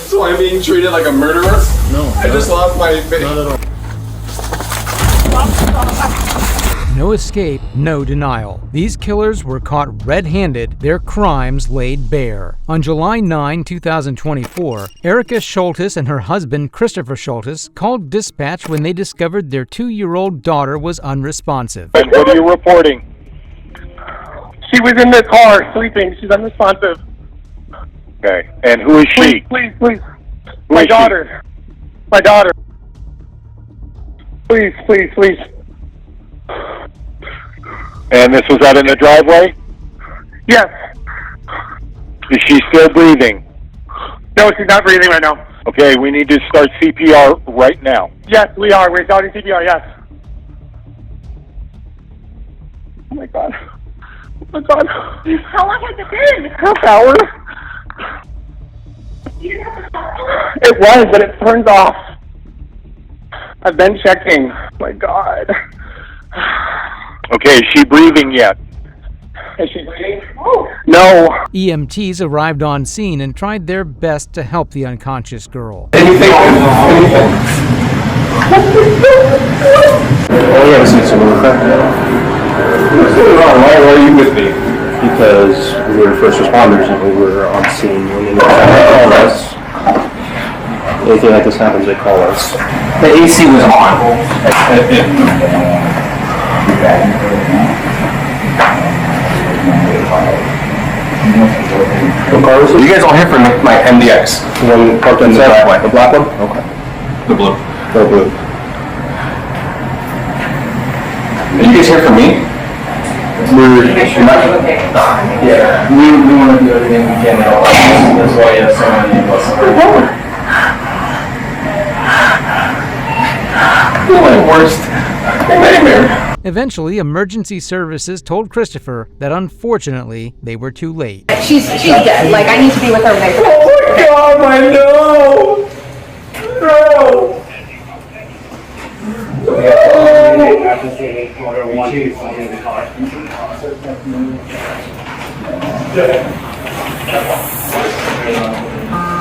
So I'm being treated like a murderer? No. I just lost my... Not at all. No escape, no denial. These killers were caught red-handed, their crimes laid bare. On July 9, 2024, Erica Schultes and her husband, Christopher Schultes, called dispatch when they discovered their 2-year-old daughter was unresponsive. And what are you reporting? She was in the car sleeping. She's unresponsive. Okay. And who is she? Please. Who My is daughter. My daughter. Please. And this was out in the driveway? Yes. Is she still breathing? No, she's not breathing right now. Okay, we need to start CPR right now. Yes, we are. We're starting CPR, yes. Oh my God. How long has it been? Half hour. It was, but it turns off. I've been checking. Oh my God. Okay, is she breathing yet? Is she breathing? No. EMTs arrived on scene and tried their best to help the unconscious girl. Anything? Oh, yeah, I've seen some of that. What's going on? Why are you with me? Because we were first responders and we were on scene when they called us. Anything like this happens, they call us. The AC was on. What car was it? You guys all here for my MDX? The one parked in the driveway. The black one? Okay. The blue. The blue. Are you guys here for me? Yeah, we want to do everything we can. That's why you have so many of us. My worst nightmare. Eventually, emergency services told Christopher that unfortunately they were too late. She's dead. Like, I need to be with her right now. Oh my God, I know! No!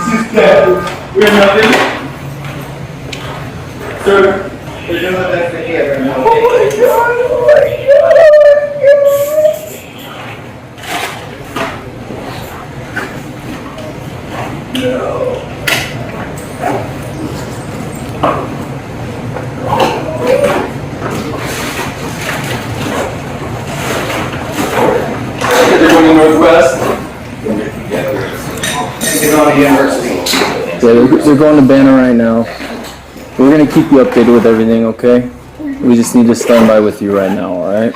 She's dead. We have nothing. Sir. Oh my God! No. They're going northwest. Get on the university. Yeah, they're going to Banner right now. We're going to keep you updated with everything, okay? We just need to stand by with you right now, alright?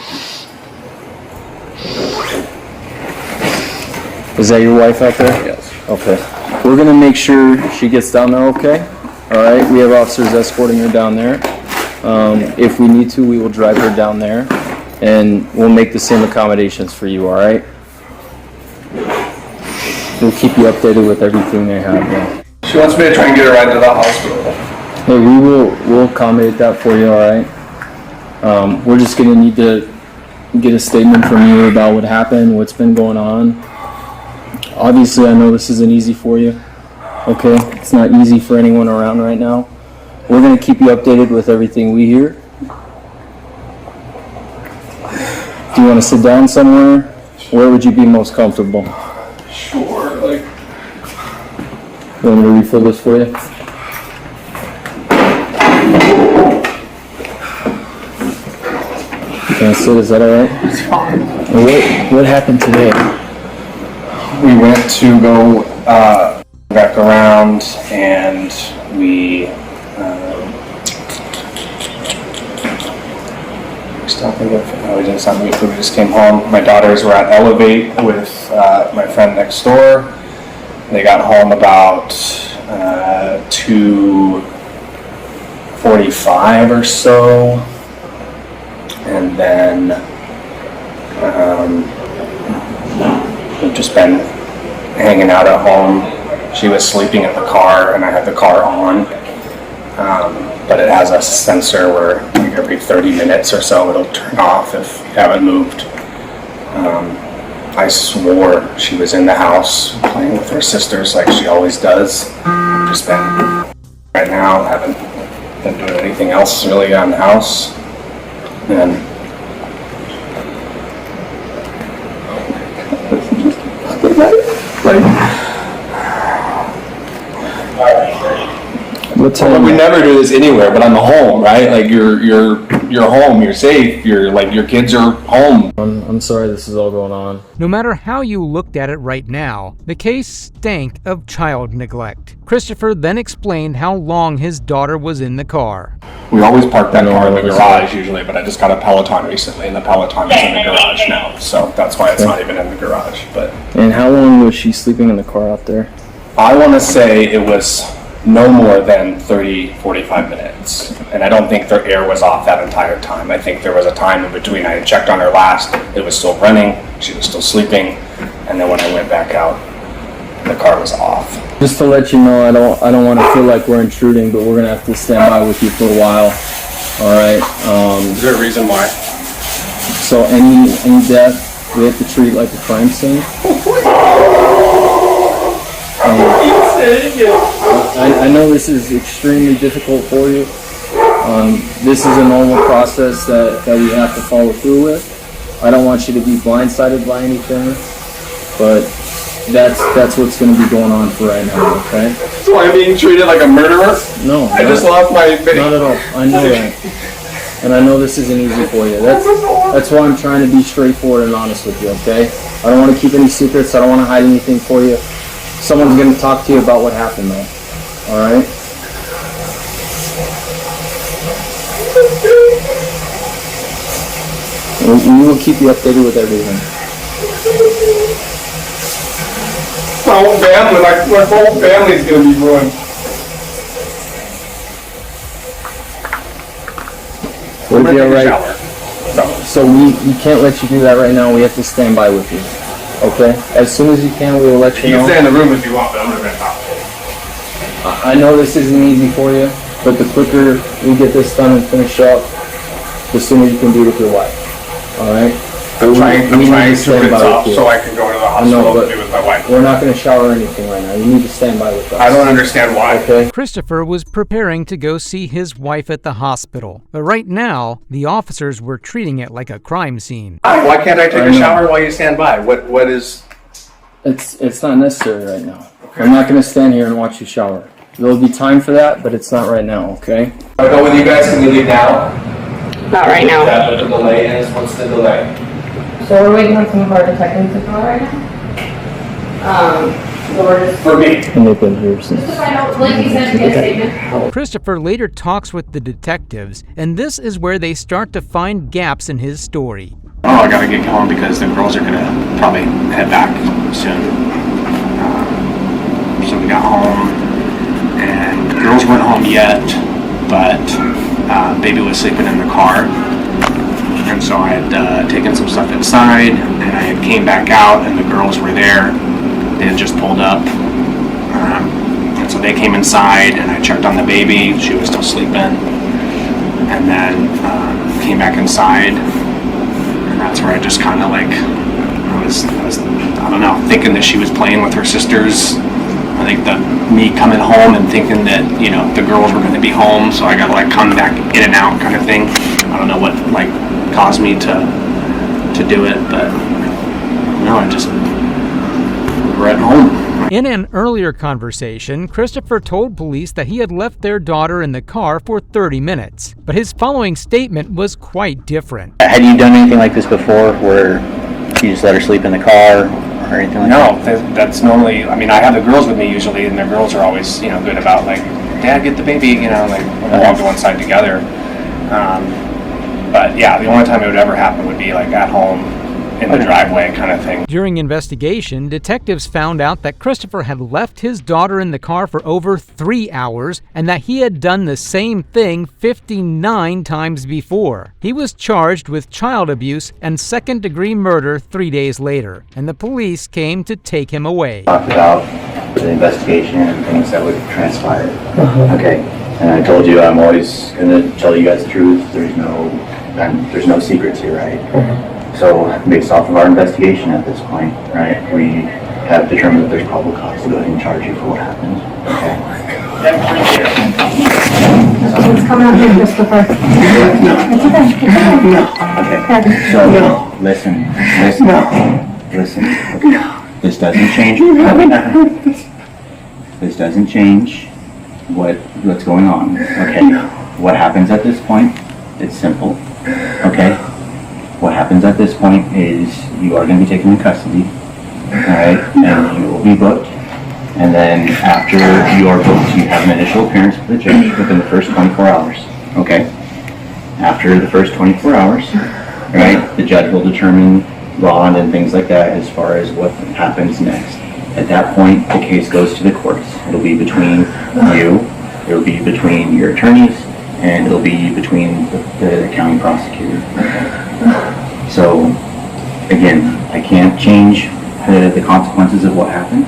Is that your wife out there? Yes. Okay. We're going to make sure she gets down there, okay? Alright, we have officers escorting her down there. If we need to, we will drive her down there, and we'll make the same accommodations for you, alright? We'll keep you updated with everything they have, yeah. She wants me to try and get her right to the hospital. Hey, we'll accommodate that for you, alright? We're just gonna need to get a statement from you about what happened, what's been going on. Obviously, I know this isn't easy for you, okay? It's not easy for anyone around right now. We're gonna keep you updated with everything we hear. Do you want to sit down somewhere? Where would you be most comfortable? Sure, like... You want me to refill this for you? Can I sit? Is that alright? It's fine. What happened today? We went to go back around, and we still think of we didn't sound good. We just came home. My daughters were at Elevate with my friend next door. They got home about 2:45 or so, and then we've just been hanging out at home. She was sleeping in the car, and I had the car on, but it has a sensor where like every 30 minutes or so it'll turn off if you haven't moved. I swore she was in the house playing with her sisters like she always does. just been, right now, haven't been doing anything else really around the house. And What Well, time? we never do this anywhere, but I'm home, right? Like you're home, you're safe, you're like your kids are home. I'm sorry this is all going on. No matter how you looked at it right now, the case stank of child neglect. Christopher then explained how long his daughter was in the car. we always park that car in the garage usually, but I just got a Peloton recently, and the Peloton is in the garage now, so that's why it's not even in the garage. But And how long was she sleeping in the car out there? I want to say it was no more than 30, 45 minutes. And I don't think their air was off that entire time. I think there was a time in between. I had checked on her last, it was still running, she was still sleeping, and then when I went back out, the car was off. Just to let you know, I don't want to feel like we're intruding, but we're gonna have to stand by with you for a while. All right. Is there a reason why? So any death we have to treat like a crime scene. I know this is extremely difficult for you. This is a normal process that we have to follow through with. I don't want you to be blindsided by anything, but that's what's going to be going on for right now, okay? So I'm being treated like a murderer? No, I just lost my video. not at all. I know that. And I know this isn't easy for you. That's why I'm trying to be straightforward and honest with you, okay? I don't want to keep any secrets. I don't want to hide anything for you. Someone's going to talk to you about what happened, though. All right? We will keep you updated with everything. My whole family, my whole family's gonna be ruined. We'll be all right. Shower. So we can't let you do that right now. We have to stand by with you. Okay? As soon as you can, we will let you You can know. stay in the room if you want, but I'm gonna talk to you. I know this isn't easy for you, but the quicker we get this done and finish up, the sooner you can be with your wife. All right? I'm trying We need to stand put it by off with you. so I can go to the I know, hospital but to be with my wife. we're not going to shower or anything right now. You need to stand by with us. I don't understand why. Okay? Christopher was preparing to go see his wife at the hospital, but right now, the officers were treating it like a crime scene. Why can't I take I a know. shower while you stand by? What is... It's not necessary right now. I'm not going to stand here and watch you shower. There'll be time for that, but it's not right now, okay? I go with you guys, can we leave now? Not right now. What the delay is, what's the delay? So we're waiting on some of our detectives to call right now. So we're just For me. And they've been here since. to find out, like you said, to get a statement. Christopher later talks with the detectives, and this is where they start to find gaps in his story. Oh, I gotta get going because the girls are gonna probably head back soon. So we got home, and the girls weren't home yet, but baby was sleeping in the car. And so I had taken some stuff inside, and I had came back out, and the girls were there. They had just pulled up. And so they came inside, and I checked on the baby. She was still sleeping. And then came back inside. And that's where I just kind of like, I was, I don't know, thinking that she was playing with her sisters. I think me coming home and thinking that, you know, the girls were going to be home, so I got to like come back in and out kind of thing. I don't know what like caused me to do it, but no, I just, we're at home. In an earlier conversation, Christopher told police that he had left their daughter in the car for 30 minutes, but his following statement was quite different. Had you done anything like this before, where you just let her sleep in the car or anything like that? No, that's normally, I mean, I have the girls with me usually, and the girls are always, you know, good about like, Dad, get the baby, you know, like we'll all go inside together. But yeah, the only time it would ever happen would be like at home in the driveway kind of thing. During investigation, detectives found out that Christopher had left his daughter in the car for over 3 hours and that he had done the same thing 59 times before. He was charged with child abuse and second-degree murder 3 days later, and the police came to take him away. Talked about the investigation and things that would transpire. Okay, and I told you I'm always going to tell you guys the truth. There's no secrets here, right? So based off of our investigation at this point, right, we have determined that there's probable cause to go ahead and charge you for what happened. Okay. Let's come out here, Christopher. It's okay. Okay, so, listen. This doesn't change. This doesn't change what's going on, okay? What happens at this point, it's simple, okay? What happens at this point is you are going to be taken into custody, alright? And you will be booked. And then after you are booked, you have an initial appearance with the judge within the first 24 hours, okay? After the first 24 hours, right, the judge will determine bond and things like that as far as what happens next. At that point, the case goes to the courts. It'll be between you, it'll be between your attorneys, and it'll be between the county prosecutor. So, again, I can't change the consequences of what happened,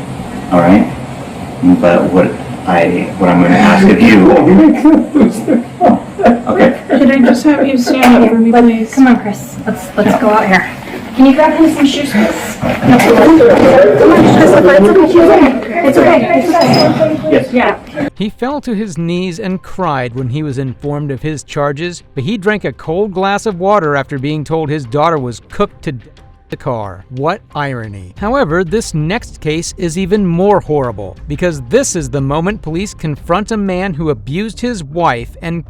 all right? But what I'm going to ask of you. Okay. Could I just have you stand up for me, please? Come on, Chris. Let's go out here. Can you grab him some shoes, please? Come on, Christopher. It's okay. Yes. Yeah. He fell to his knees and cried when he was informed of his charges, but he drank a cold glass of water after being told his daughter was cooked to death in the car. What irony. However, this next case is even more horrible, because this is the moment police confront a man who abused his wife and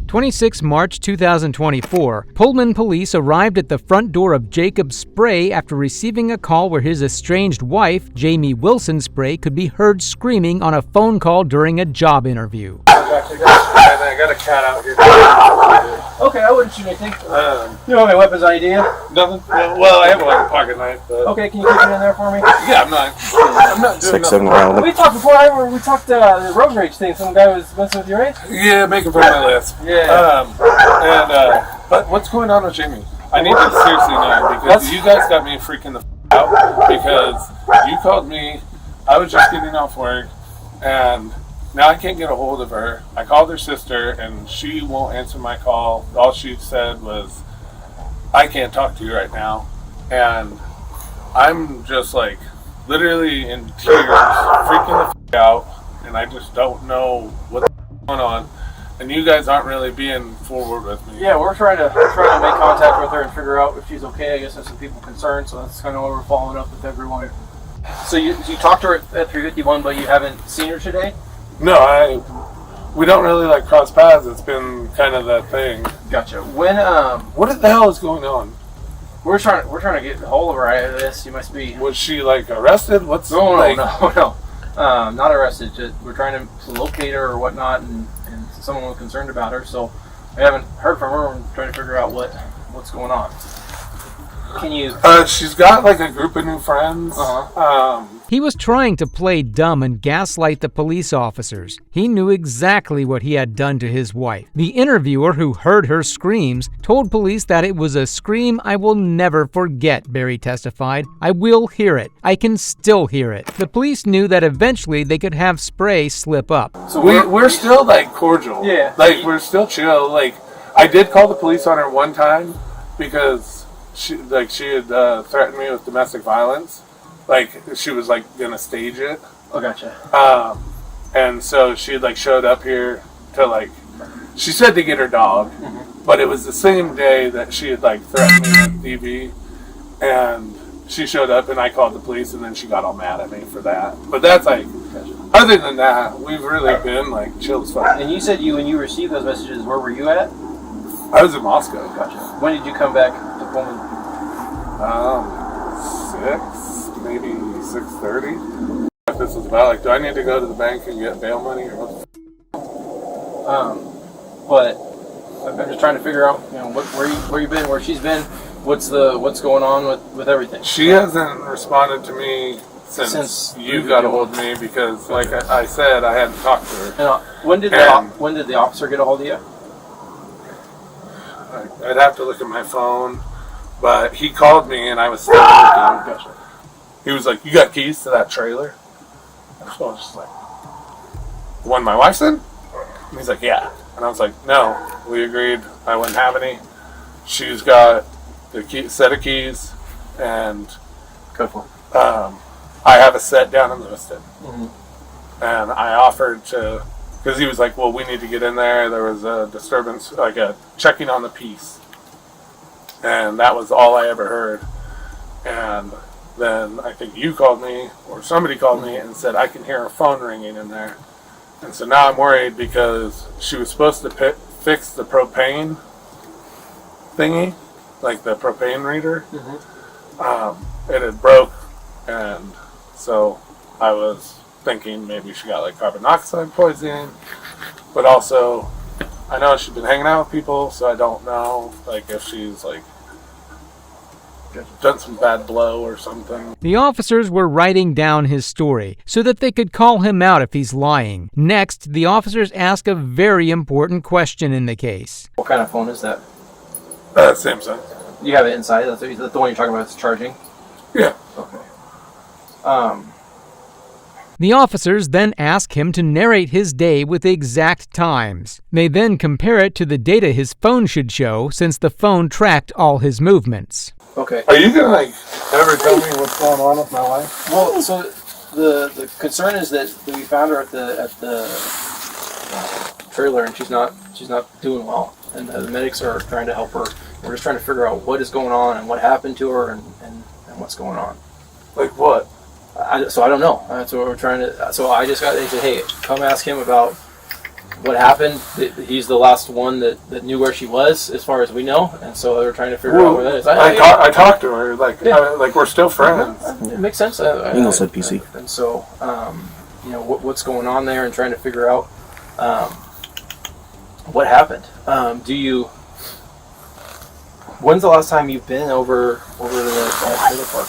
26 March 2024, Pullman police arrived at the front door of Jacob Spray after receiving a call where his estranged wife, Jamie Wilson Spray, could be heard screaming on a phone call during a job interview. I got a cat out here. Okay, I wouldn't shoot anything. You don't have any weapons on you, do you? Nothing. Well, I have like a pocket knife. But... Okay, can you keep it in there for me? Yeah, I'm not doing 6-7 round. We talked before. We talked the road rage thing. Some guy was messing with your race. Yeah, making fun of my list. Yeah. But what's going on with Jamie? I need to seriously know because you guys got me freaking the out because you called me. I was just getting off work and. Now I can't get a hold of her. I called her sister and she won't answer my call. All she said was, I can't talk to you right now. And I'm just like literally in tears, freaking the out. And I just don't know what's going on. And you guys aren't really being forward with me. Yeah, we're trying to make contact with her and figure out if she's okay. I guess there's some people concerned, so that's kind of why we're following up with everyone. So you talked to her at 351, but you haven't seen her today? No, we don't really like cross paths. It's been kind of that thing. Gotcha. When what the hell is going on? We're trying to get a hold of her. I guess you must be. Was she like arrested? What's no, like... no, not arrested. Just, we're trying to locate her or whatnot, and someone was concerned about her. So I haven't heard from her. I'm trying to figure out what's going on. Can you? She's got like a group of new friends. He was trying to play dumb and gaslight the police officers. He knew exactly what he had done to his wife. The interviewer, who heard her screams, told police that it was a scream I will never forget, Barry testified. I will hear it. I can still hear it. The police knew that eventually they could have Spray slip up. So we're still like cordial. Yeah. Like we're still chill. Like I did call the police on her one time because she had threatened me with domestic violence. Like she was like gonna stage it. Oh, gotcha. And so she had like showed up here to like, she said to get her dog, but it was the same day that she had like threatened me with DV, and she showed up and I called the police and then she got all mad at me for that. But that's like, other than that, we've really been like chill as fuck. And you said when you received those messages, where were you at? I was in Moscow. Gotcha. When did you come back to Pullman? 6, maybe 6:30. If this was about like, do I need to go to the bank and get bail money or what? But I'm just trying to figure out, where you've been, where she's been, what's going on with everything. She hasn't responded to me since you got a hold of me because, like I said, I hadn't talked to her. And, when did the officer get a hold of you? I'd have to look at my phone, but he called me and I was still looking. Gotcha. He was like, "You got keys to that trailer?" So I was just like, "The one my wife's in?" And he's like, "Yeah." And I was like, "No, we agreed I wouldn't have any. She's got the set of keys, and go for it. I have a set down in Lewiston." and I offered to, because he was like, well, we need to get in there. There was a disturbance, like a checking on the peace. And that was all I ever heard. And then I think you called me, or somebody called me and said, I can hear her phone ringing in there. And so now I'm worried because she was supposed to fix the propane thingy, like the propane reader. It had broke, and so I was thinking maybe she got like carbon monoxide poisoning, but also I know she's been hanging out with people, so I don't know like if she's like done some bad blow or something. The officers were writing down his story so that they could call him out if he's lying. Next, the officers ask a very important question in the case. What kind of phone is that? Samsung. You have it inside? That's the one you're talking about that's charging? Yeah. Okay. The officers then ask him to narrate his day with exact times. They then compare it to the data his phone should show, since the phone tracked all his movements. Okay. Are you gonna like ever tell me what's going on with my wife? Well, so the concern is that we found her at the trailer, and she's not doing well, and the medics are trying to help her. We're just trying to figure out what is going on and what happened to her and what's going on. Like what? So I don't know. That's what we're trying to. So I just they said, hey, come ask him about what happened. He's the last one that knew where she was, as far as we know, and so they're trying to figure out where that is. I talked to her like like we're still friends. It makes sense. Engel said PC. And so what's going on there, and trying to figure out what happened. When's the last time you've been over to the trailer park?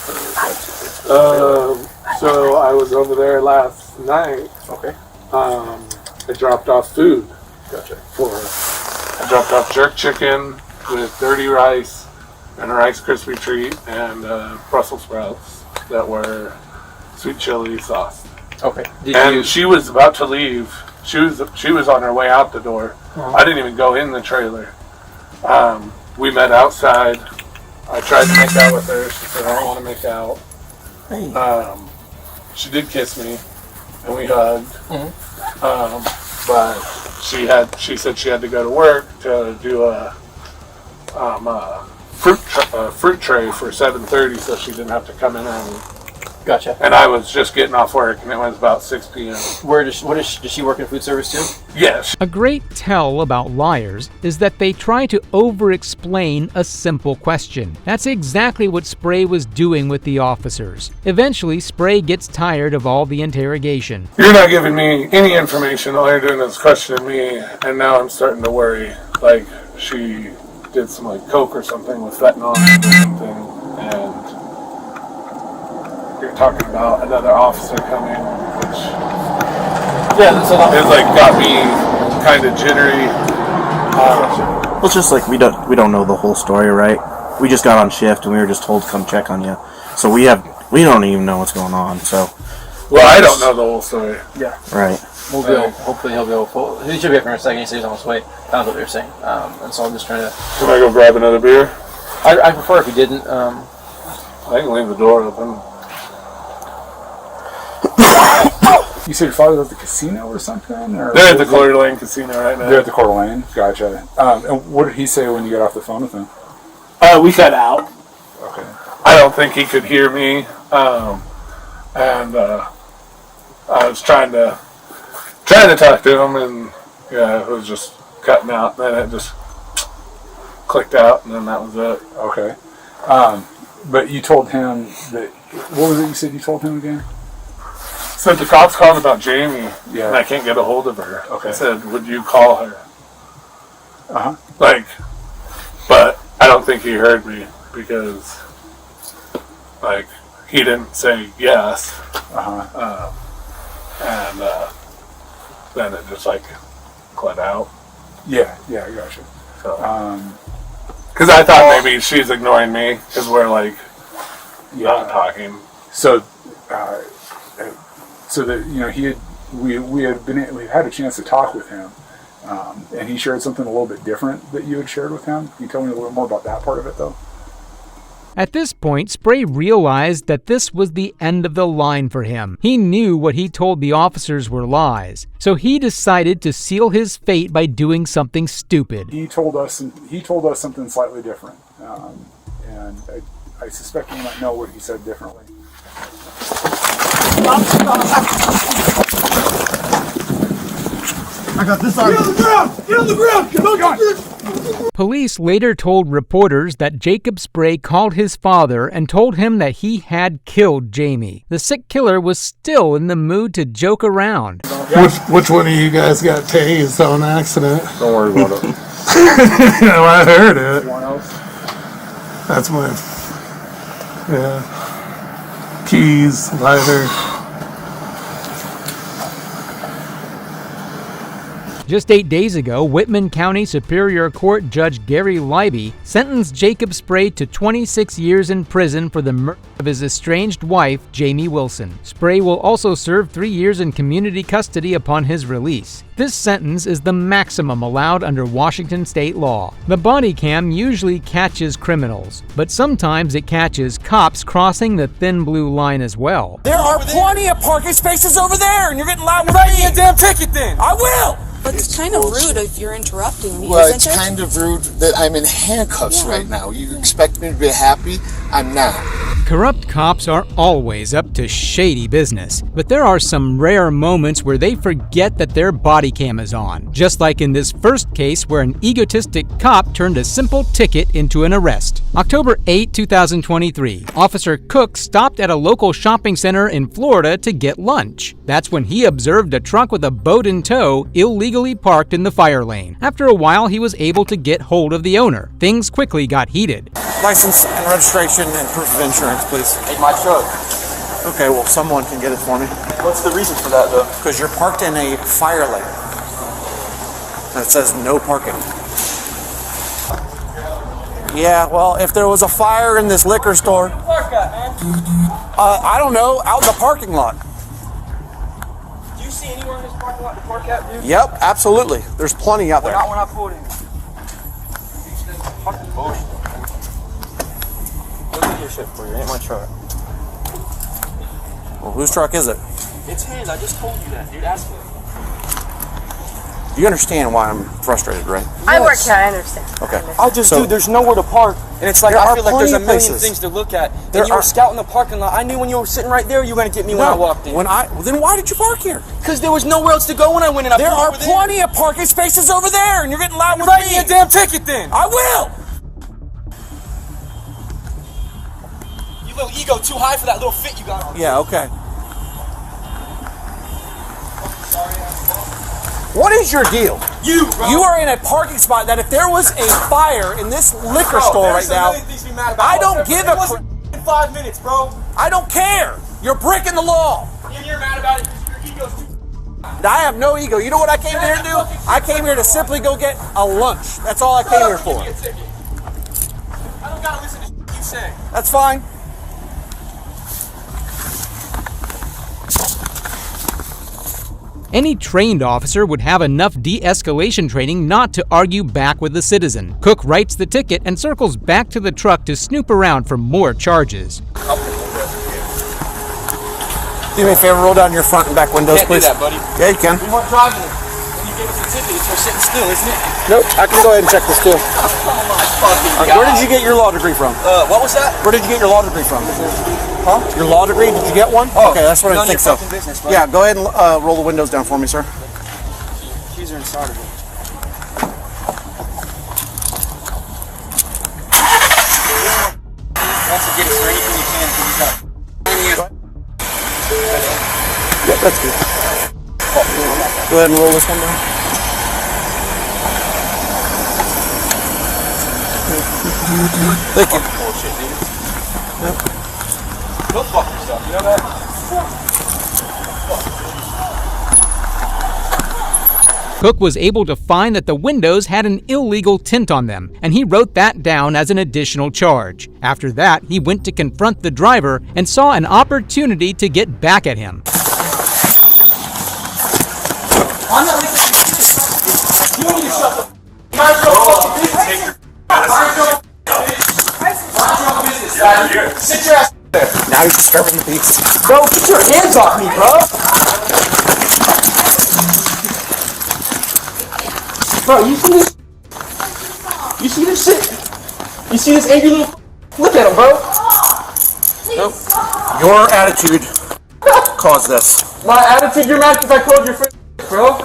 So I was over there last night. Okay. I dropped off food. Gotcha. I dropped off jerk chicken with dirty rice and a Rice Krispie treat and Brussels sprouts that were sweet chili sauce. Okay. She was about to leave. She was on her way out the door. Uh-huh. I didn't even go in the trailer. We met outside. I tried to make out with her. She said, I don't want to make out. She did kiss me, and we hugged. But she said she had to go to work to do a fruit tray for 7:30, so she didn't have to come in early. Gotcha. And I was just getting off work, and it was about 6 p.m. Does she work in food service too? Yes. A great tell about liars is that they try to over-explain a simple question. That's exactly what Spray was doing with the officers. Eventually, Spray gets tired of all the interrogation. You're not giving me any information. All you're doing is questioning me, and now I'm starting to worry. Like she did some like coke or something with fentanyl or something, and you're talking about another officer coming, which it like got me kind of jittery. Well, it's just like we don't know the whole story, right? We just got on shift and we were just told to come check on you, so we don't even know what's going on. So, well, I don't know the whole story. Yeah. Right. We'll go. Hopefully he'll go. He should be up in a second. He said he's on his way. That's what they're saying. And so I'm just trying to. Can I go grab another beer? I prefer if you didn't. I can leave the door open. You said your father was at the casino or something? Or they're at the Coeur d'Alene casino right now. They're at the Coeur d'Alene? Gotcha. And what did he say when you got off the phone with him? We cut out. Okay. I don't think he could hear me. And I was trying to talk to him, and yeah, it was just cutting out. Then it just clicked out, and then that was it. Okay. But you told him that, what was it you said you told him again? So the cops called about Jamie, Yeah. and I can't get a hold of her. Okay. I said, would you call her? Uh-huh. But I don't think he heard me because, he didn't say yes. Uh-huh. And then it just, cut out. Yeah, I gotcha. So, because I thought maybe she's ignoring me because we're, not talking. So that we've had a chance to talk with him, and he shared something a little bit different that you had shared with him. Can you tell me a little more about that part of it, though? At this point, Spray realized that this was the end of the line for him. He knew what he told the officers were lies, so he decided to seal his fate by doing something stupid. He told us something slightly different, and I suspect you might know what he said differently. I got this on. Get on the ground! Get on the ground! Get on the ground! Police later told reporters that Jacob Spray called his father and told him that he had killed Jamie. The sick killer was still in the mood to joke around. Which one of you guys got tased on accident? Don't worry about it. I heard it. That's my keys, lighter. Just 8 days ago, Whitman County Superior Court Judge Gary Leiby sentenced Jacob Spray to 26 years in prison for the murder of his estranged wife, Jamie Wilson. Spray will also serve 3 years in community custody upon his release. This sentence is the maximum allowed under Washington state law. The body cam usually catches criminals, but sometimes it catches cops crossing the thin blue line as well. There are plenty of parking spaces over there, and you're getting loud with me. Write me a damn ticket then. I will. But it's kind of rude if you're interrupting me, well, isn't it's it? kind of rude that I'm in handcuffs right now. You expect me to be happy? I'm not. Corrupt cops are always up to shady business, but there are some rare moments where they forget that their body cam is on, just like in this first case where an egotistic cop turned a simple ticket into an arrest. October 8, 2023, Officer Cook stopped at a local shopping center in Florida to get lunch. That's when he observed a truck with a boat in tow illegally parked in the fire lane. After a while, he was able to get hold of the owner. Things quickly got heated. License and registration and proof of insurance, please. Hey, my truck. Okay, well, someone can get it for me. What's the reason for that, though? Because you're parked in a fire lane. And it says no parking. Yeah, well, if there was a fire in this liquor store... Where'd you park at, man? I don't know, out in the parking lot. Do you see anywhere in this parking lot to park at, dude? Yep, absolutely. There's plenty out there. Not when I pulled in. Fucking bullshit. Look at your shit for you. It ain't my truck. Well, whose truck is it? It's his. I just told you that, dude. Ask him. You understand why I'm frustrated, right? I work here, I understand. Okay. Dude, there's nowhere to park. And it's like, I feel like there's a million things to look at. And you were scouting the parking lot. I knew when you were sitting right there, you were going to get me when I walked in. Then why did you park here? Because there was nowhere else to go when I went in. There are plenty of parking spaces over there, and you're getting loud with me. Write me a damn ticket then. I will. You little ego too high for that little fit you got on. Yeah, okay. What is your deal? You are in a parking spot that if there was a fire in this liquor store right now, I don't give a crap. In 5 minutes, bro. I don't care. You're breaking the law. And you're mad about it because your ego's too. I have no ego. You know what I came here to do? I came here to simply go get a lunch. That's all I came here for. I don't gotta listen to you say. That's fine. Any trained officer would have enough de-escalation training not to argue back with the citizen. Cook writes the ticket and circles back to the truck to snoop around for more charges. Do me a favor, roll down your front and back windows, please. Can't do that, buddy. Yeah, you can. We weren't driving it. When you gave us the ticket, it's for sitting still, isn't it? Nope, I can go ahead and check this too. Where did you get your law degree from? What was that? Where did you get your law degree from? Huh? Your law degree? Did you get one? Oh, okay, that's what I think so. Business, yeah, go ahead and roll the windows down for me, sir. Keys are inside of it. Wants to get us for anything you can because you got. Yeah, that's good. Go ahead and roll this one down. Thank you. Bullshit, dude. Yep. Go fuck yourself, you know that? Cook was able to find that the windows had an illegal tint on them, and he wrote that down as an additional charge. After that, he went to confront the driver and saw an opportunity to get back at him. I'm not listening. You need to shut the. Mind your fucking business. Mind your business. now he's disturbing the peace. Bro, get your hands off me, bro. Bro, you see this? You see this shit? You see this angry little? Look at him, bro. Nope. Your attitude caused this. My attitude, you're mad because I called your friend, bro.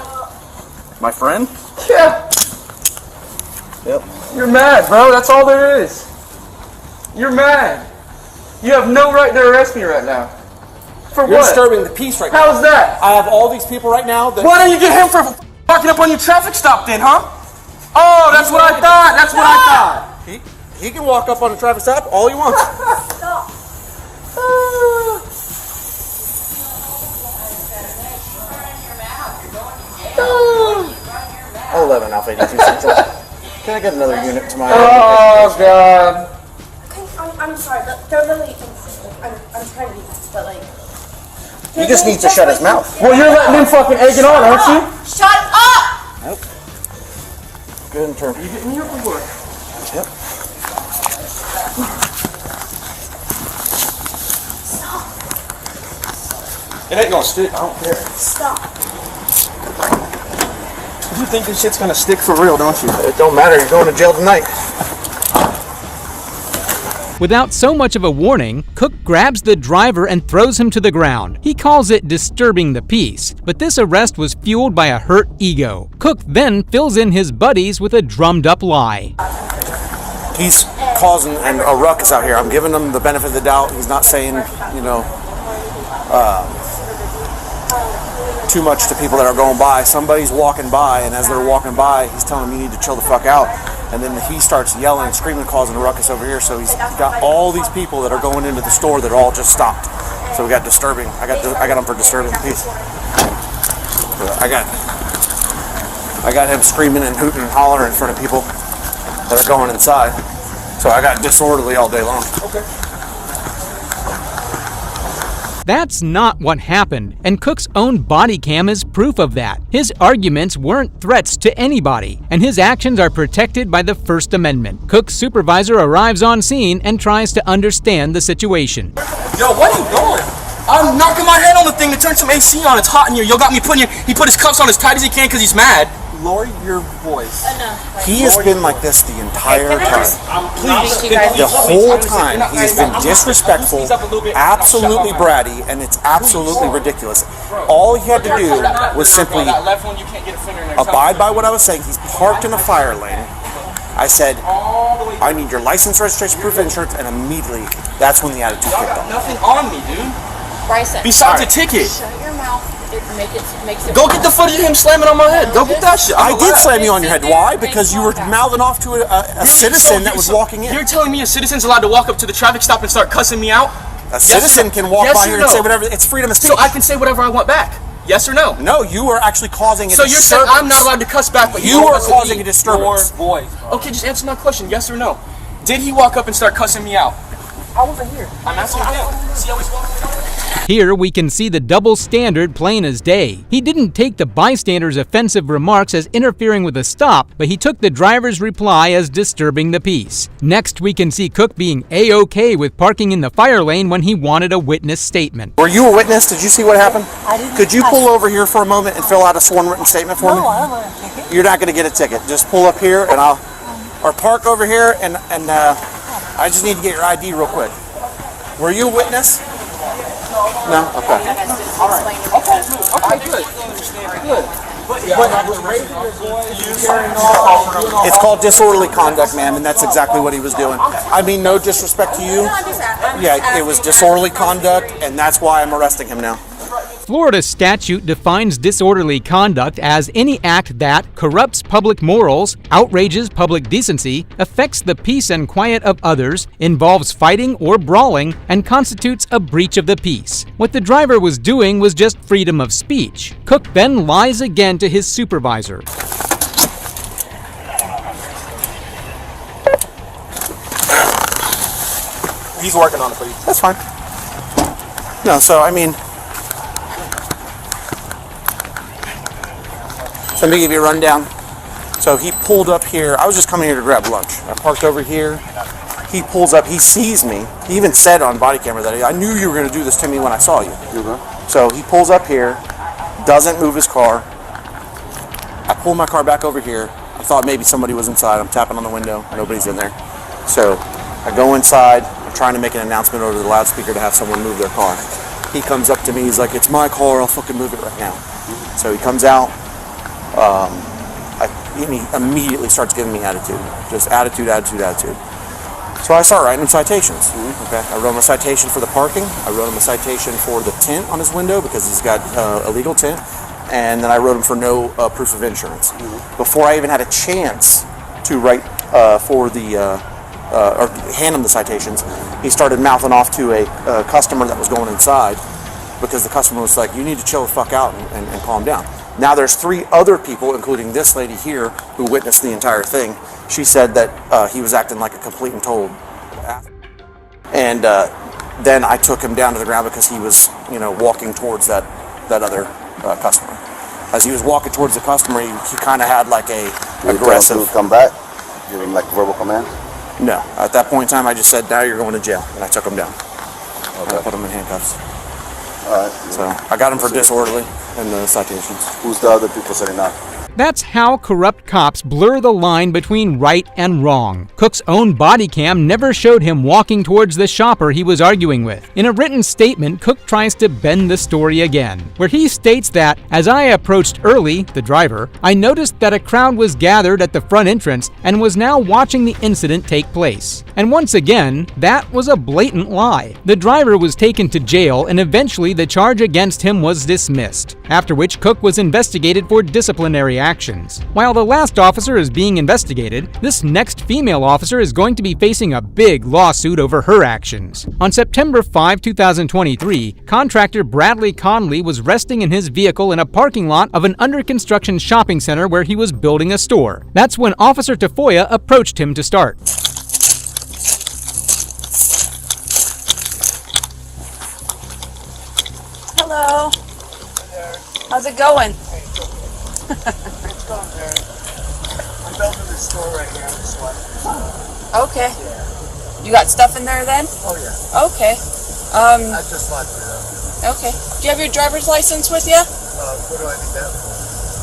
My friend? Yeah. Yep. You're mad, bro. That's all there is. You're mad. You have no right to arrest me right now. For You're what? disturbing the peace right now. How's that? I have all these people right now that... Why don't you get him for parking up on your traffic stop then, huh? Oh, that's what I thought. That's what I thought. He can walk up on a traffic stop all he wants. Oh, 11 Alpha 82 Central. Can I get another unit to my... Oh, God. I'm sorry, but they're really insistent. I'm trying to be nice, but like... He just needs to shut his mouth. Well, you're letting him fucking egg it on, aren't you? Shut up! Nope. Good in turn. You get me up for work. Yep. It ain't gonna stick. I don't care. Stop. You think this shit's gonna stick for real, don't you? It don't matter. You're going to jail tonight. Without so much of a warning, Cook grabs the driver and throws him to the ground. He calls it disturbing the peace, but this arrest was fueled by a hurt ego. Cook then fills in his buddies with a drummed-up lie. He's causing a ruckus out here. I'm giving him the benefit of the doubt. He's not saying, you know, too much to people that are going by. Somebody's walking by, and as they're walking by, he's telling them, you need to chill the fuck out. And then he starts yelling and screaming, causing a ruckus over here. So he's got all these people that are going into the store that all just stopped. So we got disturbing. I got him for disturbing the peace. I got him screaming and hooting and hollering in front of people that are going inside. So I got disorderly all day long. Okay. That's not what happened, and Cook's own body cam is proof of that. His arguments weren't threats to anybody, and his actions are protected by the First Amendment. Cook's supervisor arrives on scene and tries to understand the situation. Yo, what are you doing? I'm knocking my head on the thing to turn some AC on. It's hot in here. Yo got me he put his cuffs on as tight as he can because he's mad. Lower your voice. He has been like this the entire time. Please. The whole time he's been disrespectful, absolutely bratty, and it's absolutely ridiculous. All he had to do was simply abide by what I was saying. He's parked in a fire lane. I said, I need your license, registration, proof of insurance, and immediately that's when the attitude kicked off. Nothing on me, dude. Bryson. Besides a ticket. Shut your mouth. It makes it Go get the footage of him slamming on my head. Go get that shit. I did slam you on your head. Why? Because you were mouthing off to a citizen that was walking in. You're telling me a citizen's allowed to walk up to the traffic stop and start cussing me out? A citizen can walk by here and say whatever. It's freedom of speech. So I can say whatever I want back. Yes or no? No, you are actually causing a disturbance. So you're saying I'm not allowed to cuss back, but you are causing a disturbance. Okay, just answer my question. Yes or no? Did he walk up and start cussing me out? I wasn't here. I'm asking him. See how he's walking? Here we can see the double standard plain as day. He didn't take the bystander's offensive remarks as interfering with a stop, but he took the driver's reply as disturbing the peace. Next, we can see Cook being A-OK with parking in the fire lane when he wanted a witness statement. Were you a witness? Did you see what happened? I didn't. Could you pull over here for a moment and fill out a sworn written statement for me? No, I don't want a ticket. You're not going to get a ticket. Just pull up here and or park over here and I just need to get your ID real quick. Were you a witness? No? Okay. All right. Okay, good. Good. It's called disorderly conduct, ma'am, and that's exactly what he was doing. I mean, no disrespect to you. Yeah, it was disorderly conduct, and that's why I'm arresting him now. Florida statute defines disorderly conduct as any act that corrupts public morals, outrages public decency, affects the peace and quiet of others, involves fighting or brawling, and constitutes a breach of the peace. What the driver was doing was just freedom of speech. Cook then lies again to his supervisor. He's working on it for you. That's fine. No, so I mean, so let me give you a rundown. So he pulled up here. I was just coming here to grab lunch. I parked over here. He pulls up, he sees me. He even said on body camera that I knew you were going to do this to me when I saw you. So he pulls up here, doesn't move his car. I pull my car back over here. I thought maybe somebody was inside. I'm tapping on the window. Nobody's in there. So I go inside. I'm trying to make an announcement over the loudspeaker to have someone move their car. He comes up to me. He's like, "It's my car. I'll fucking move it right now." So he comes out. And he immediately starts giving me attitude. Just attitude. So I start writing him citations. Okay. I wrote him a citation for the parking. I wrote him a citation for the tint on his window because he's got illegal tint. And then I wrote him for no proof of insurance. Before I even had a chance to write for the or hand him the citations, he started mouthing off to a customer that was going inside because the customer was like, "You need to chill the fuck out and calm down." Now there's 3 other people, including this lady here, who witnessed the entire thing. She said that he was acting like a complete and total ass. And then I took him down to the ground because he was, walking towards that other customer. As he was walking towards the customer, he kind of had like a aggressive. To come back? Give him like verbal command? No. At that point in time, I just said, "Now you're going to jail," and I took him down. Okay. I put him in handcuffs. All right. So I got him for disorderly and the citations. Who's the other people sitting out? That's how corrupt cops blur the line between right and wrong. Cook's own body cam never showed him walking towards the shopper he was arguing with. In a written statement, Cook tries to bend the story again, where he states that, "As I approached early," the driver, "I noticed that a crowd was gathered at the front entrance and was now watching the incident take place." And once again, that was a blatant lie. The driver was taken to jail and eventually the charge against him was dismissed, after which Cook was investigated for disciplinary actions. While the last officer is being investigated, this next female officer is going to be facing a big lawsuit over her actions. On September 5, 2023, contractor Bradley Conley was resting in his vehicle in a parking lot of an under-construction shopping center where he was building a store. That's when Officer Tafoya approached him to start. Hello. How's it going? It's going there. I'm building this store right here. This one. Okay. You got stuff in there then? Oh yeah. Okay. I just locked it up. Okay. Do you have your driver's license with you? What do I need that for?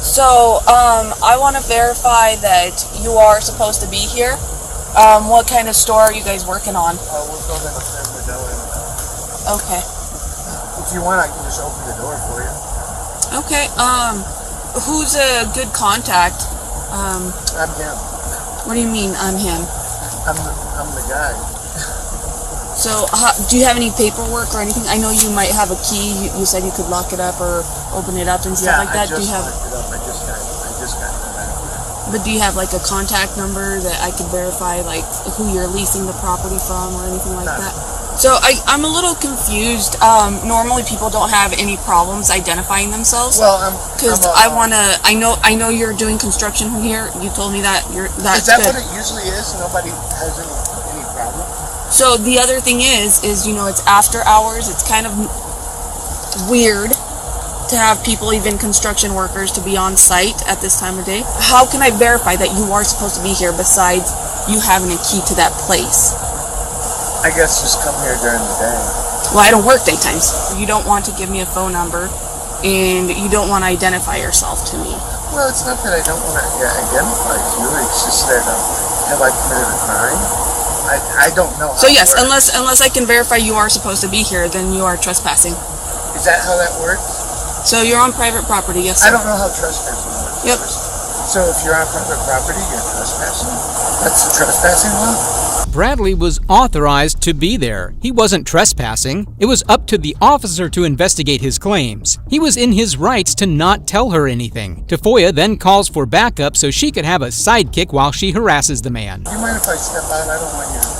So, I want to verify that you are supposed to be here. What kind of store are you guys working on? We're building a family deli. Okay. If you want, I can just open the door for you. Okay. Who's a good contact? I'm him. What do you mean, I'm him? I'm the guy. So, do you have any paperwork or anything? I know you might have a key. You said you could lock it up or open it up and stuff like that. I just do you have? locked it up. I just got it back. But do you have like a contact number that I could verify, like who you're leasing the property from or anything like that? So I'm a little confused. Normally people don't have any problems identifying themselves. Well, because I know you're doing construction here. You told me that that's Is that good. what it usually is? Nobody has any problem? So the other thing is it's after hours. It's kind of weird to have people, even construction workers, to be on site at this time of day. How can I verify that you are supposed to be here besides you having a key to that place? I guess just come here during the day. Well, I don't work daytimes. You don't want to give me a phone number, and you don't want to identify yourself to me. Well, it's not that I don't want to identify you. It's just that have I committed a crime? I don't know. So yes, unless I can verify you are supposed to be here, then you are trespassing. Is that how that works? So you're on private property, yes, sir. I don't know how trespassing works. Yep. So if you're on private property, you're trespassing? That's the trespassing law? Bradley was authorized to be there. He wasn't trespassing. It was up to the officer to investigate his claims. He was in his rights to not tell her anything. Tafoya then calls for backup so she could have a sidekick while she harasses the man. Do you mind if I step out? I don't want you to...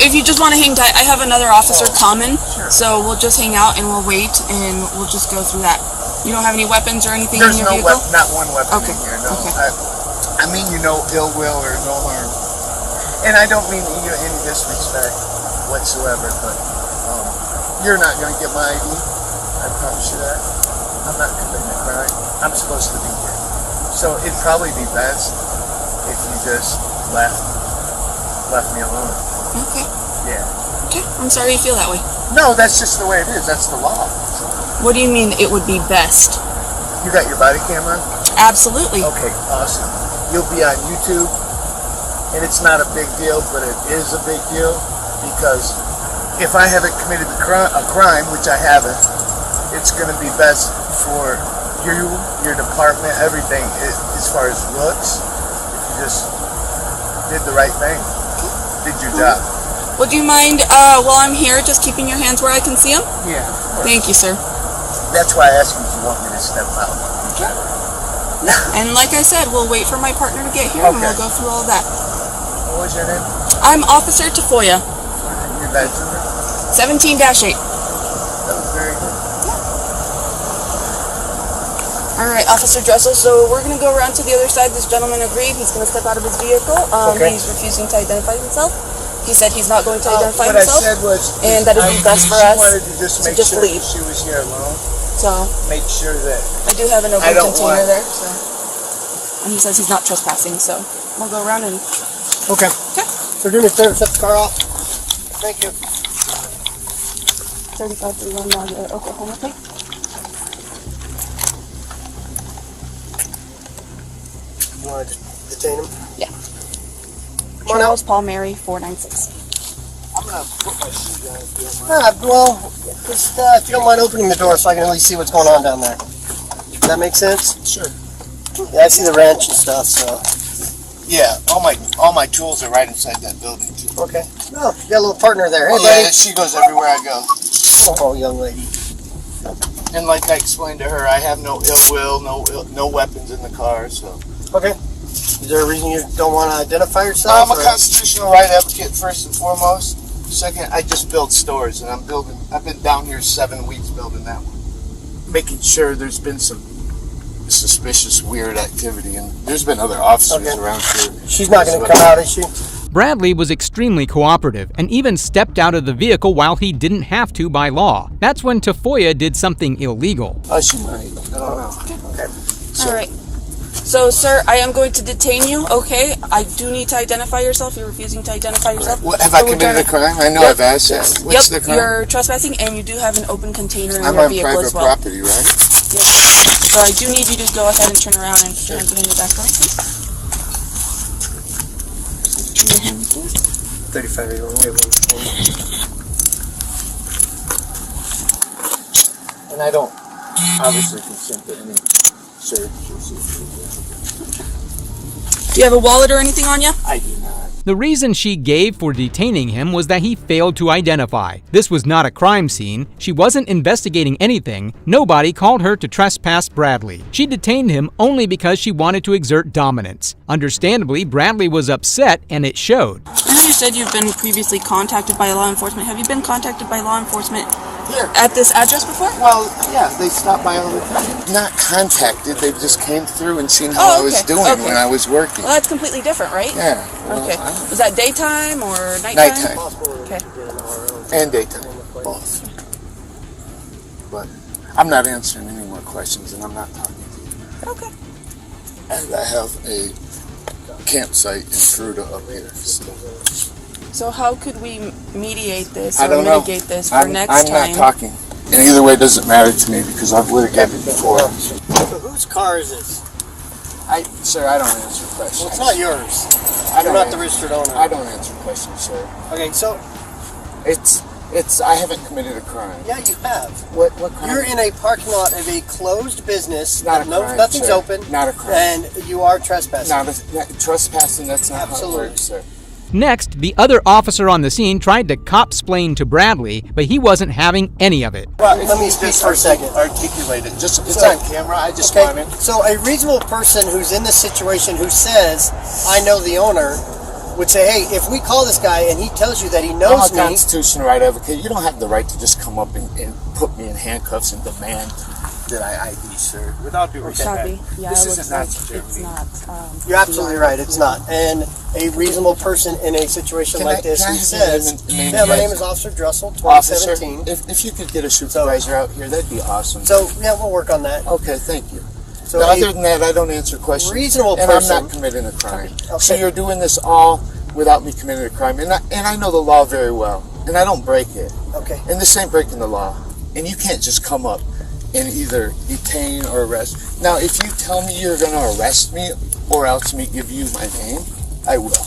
If you just want to hang tight, I have another officer coming, so we'll just hang out and we'll wait and we'll just go through that. You don't have any weapons or anything in your vehicle? There's not one weapon okay. in here, no. Okay. I mean you no ill will or no harm. And I don't mean any disrespect whatsoever, but you're not going to get my ID. I promise you that. I'm not committing a crime. I'm supposed to be here. So it'd probably be best if you just left left me alone. Okay. Yeah. Okay. I'm sorry you feel that way. No, that's just the way it is. That's the law. What do you mean it would be best? You got your body camera? Absolutely. Okay, awesome. You'll be on YouTube, and it's not a big deal, but it is a big deal because if I haven't committed a crime, which I haven't, it's going to be best for you, your department, everything, as far as looks. If you just did the right thing, did your job. Would you mind, while I'm here, just keeping your hands where I can see them? Yeah. Thank you, sir. That's why I asked you if you want me to step out. Okay. And like I said, we'll wait for my partner to get here and we'll go through all that. What was your name? I'm Officer Tafoya. Your badge number? 17-8. That was very good. Alright, Officer Dressel, so we're going to go around to the other side. This gentleman agreed he's going to step out of his vehicle. He's refusing to identify himself. He said he's not going to identify himself. What I said was, and that it would be best for us wanted to just make sure leave. she was here alone. So make sure that I do have an open container there. So, and he says he's not trespassing, so we'll go around and. Okay. Okay. So do me a favor, shut the car off. Thank you. 3531 now, your Oklahoma plate. You want to detain him? Yeah. Charles Paul Mary 496. I'm gonna put my shoes on if you don't mind. Well, just if you don't mind opening the door so I can at least see what's going on down there. Does that make sense? Sure. Yeah, I see the wrench and stuff, so. Yeah, all my tools are right inside that building too. Okay. Oh, you got a little partner there. Hey, buddy. Yeah, she goes everywhere I go. Oh, young lady. And like I explained to her, I have no ill will, no weapons in the car, so. Okay. Is there a reason you don't want to identify yourself? I'm a constitutional right advocate first and foremost. Second, I just build stores, and I've been down here 7 weeks building that one. Making sure there's been some suspicious, weird activity, and there's been other officers around here. She's not going to come out, is she? Bradley was extremely cooperative and even stepped out of the vehicle while he didn't have to by law. That's when Tafoya did something illegal. Oh, she might. I don't know. Okay. All right. So, sir, I am going to detain you, okay? I do need to identify yourself. You're refusing to identify yourself. What, have I committed a crime? I know I've asked that. What's the crime? You're trespassing, and you do have an open container in I'm your on vehicle private as well. property, right? Yes. So I do need you to go ahead and turn around and put your hands behind your back, right? Turn your hands, please. 35-year-old. And I don't obviously consent to any search or seizure. Do you have a wallet or anything on you? I do not. The reason she gave for detaining him was that he failed to identify. This was not a crime scene. She wasn't investigating anything. Nobody called her to trespass Bradley. She detained him only because she wanted to exert dominance. Understandably, Bradley was upset and it showed. I know you said you've been previously contacted by law enforcement. Have you been contacted by law enforcement here at this address before? Well, yeah, they stopped by all the time. Not contacted, they just came through and seen how I was doing when I was working. Well, that's completely different, right? Yeah. Well, okay. Was that daytime or nighttime? Nighttime. Okay. And daytime, both. But I'm not answering any more questions, and I'm not talking to you. Okay. And I have a campsite in Fruta up here. So how could we mediate this I or don't mitigate know. this for next time? I'm not talking. And either way, it doesn't matter to me because I've litigated before. So whose car is this? Sir, I don't answer questions. Well, it's not yours. You're not the registered owner. I don't answer questions, sir. Okay, so I haven't committed a crime. yeah, you have. What crime? You're in a parking lot of a closed business. Not a crime, nothing's sir. open. Not a crime. And you are trespassing. Trespassing, that's not how it works, sir. Next, the other officer on the scene tried to cop-splain to Bradley, but he wasn't having any of it. Well, let me speak for a second. Articulate it. It's on camera. I just want it. So a reasonable person who's in this situation who says, I know the owner, would say, hey, if we call this guy and he tells you that he knows I'm me. a constitutional right advocate. You don't have the right to just come up and put me in handcuffs and demand that I ID, sir. Without due respect. This isn't Nazi Germany. It's not. You're absolutely right. It's not. And a reasonable person in a situation like this who says, yeah, my name is Officer Dressel, 2017. Officer, if you could get a supervisor out here, that'd be awesome. So, yeah, we'll work on that. Okay, thank you. So other than that, I don't answer questions. Reasonable and person. I'm not committing a crime. Okay. So you're doing this all without me committing a crime. And I know the law very well, and I don't break it. Okay. And this ain't breaking the law. And you can't just come up and either detain or arrest. Now, if you tell me you're going to arrest me or else me give you my name, I will.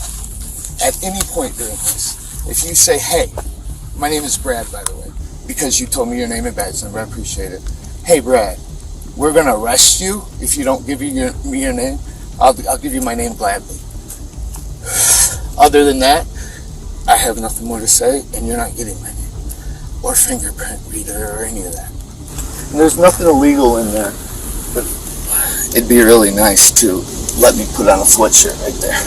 At any point during this. If you say, hey, my name is Brad, by the way, because you told me your name and badge number, I appreciate it. Hey, Brad, we're going to arrest you if you don't give me your name. I'll give you my name gladly. Other than that, I have nothing more to say, and you're not getting my name or fingerprint reader or any of that. And there's nothing illegal in there, but it'd be really nice to let me put on a sweatshirt right there.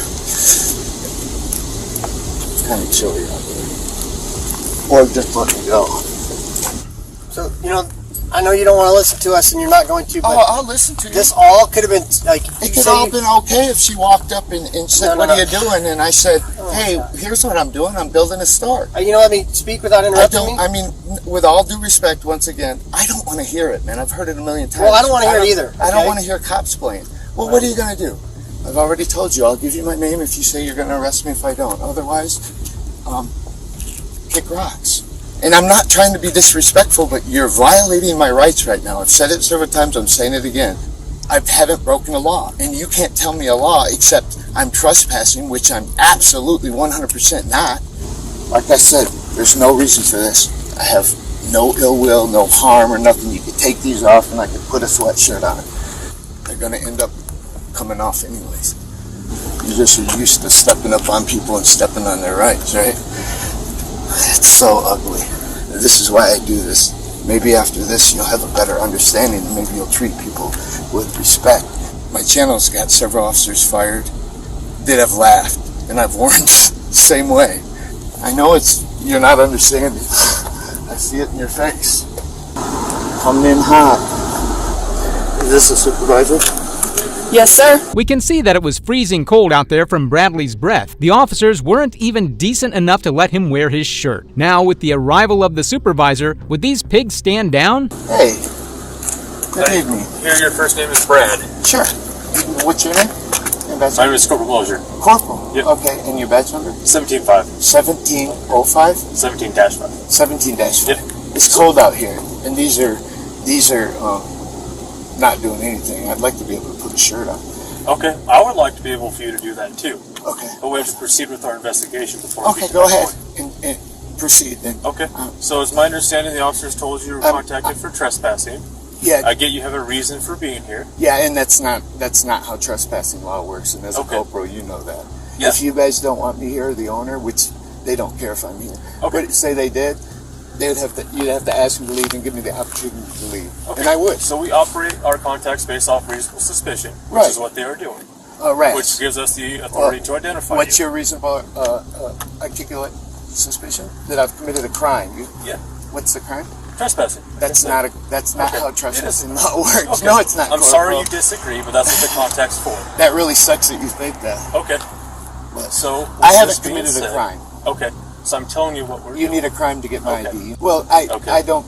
It's kind of chilly out there. Or just let me go. So, I know you don't want to listen to us, and you're not going to, but I'll listen to you. This all could have been, It could all been okay if she walked up and said, what are you doing? And I said, hey, here's what I'm doing. I'm building a store. Let me speak without interrupting me? I mean, with all due respect, once again, I don't want to hear it, man. I've heard it a million times. Well, I don't want to hear it either. I don't want to hear cops playing. Well, what are you going to do? I've already told you. I'll give you my name if you say you're going to arrest me if I don't. Otherwise, kick rocks. And I'm not trying to be disrespectful, but you're violating my rights right now. I've said it several times. I'm saying it again. I haven't broken a law, and you can't tell me a law except I'm trespassing, which I'm absolutely 100% not. Like I said, there's no reason for this. I have no ill will, no harm or nothing. You could take these off, and I could put a sweatshirt on it. They're going to end up coming off anyways. You just are used to stepping up on people and stepping on their rights, right? It's so ugly. This is why I do this. Maybe after this you'll have a better understanding and maybe you'll treat people with respect. My channel's got several officers fired that have laughed, and I've warned the same way. I know you're not understanding. I see it in your face. Coming in hot. Is this a supervisor? Yes, sir. We can see that it was freezing cold out there from Bradley's breath. The officers weren't even decent enough to let him wear his shirt. Now, with the arrival of the supervisor, would these pigs stand down? Hey, good evening. Here, your first name is Brad. Sure. What's your name? My name is Corporal Mosier. Corporal? Yep. Okay, and your badge number? 17-5. 1705? 17-5. 17-5. Yep. It's cold out here, and these are not doing anything. I'd like to be able to put a shirt on. Okay, I would like to be able for you to do that too. Okay. But we have to proceed with our investigation before. Okay, go ahead and proceed then. Okay. So it's my understanding the officers told you were contacted for trespassing. Yeah. I get you have a reason for being here. Yeah, and that's not how trespassing law works. And as a corporal, you know that. Yeah. If you guys don't want me here, the owner, which they don't care if I'm here, but say they did, you'd have to ask me to leave and give me the opportunity to leave, and I would. So we operate our contacts based off reasonable suspicion, which is what they are doing. Right. Which gives us the authority to identify What's you. your reasonable articulate suspicion? That I've committed a crime. Yeah. What's the crime? Trespassing. That's not how trespassing law works. Okay. No, it's not. I'm sorry you disagree, but that's what the contact's for. That really sucks that you think that. Okay. But so I haven't committed a crime. Okay. So I'm telling you what we're doing. You need a crime to get my ID. Well, I don't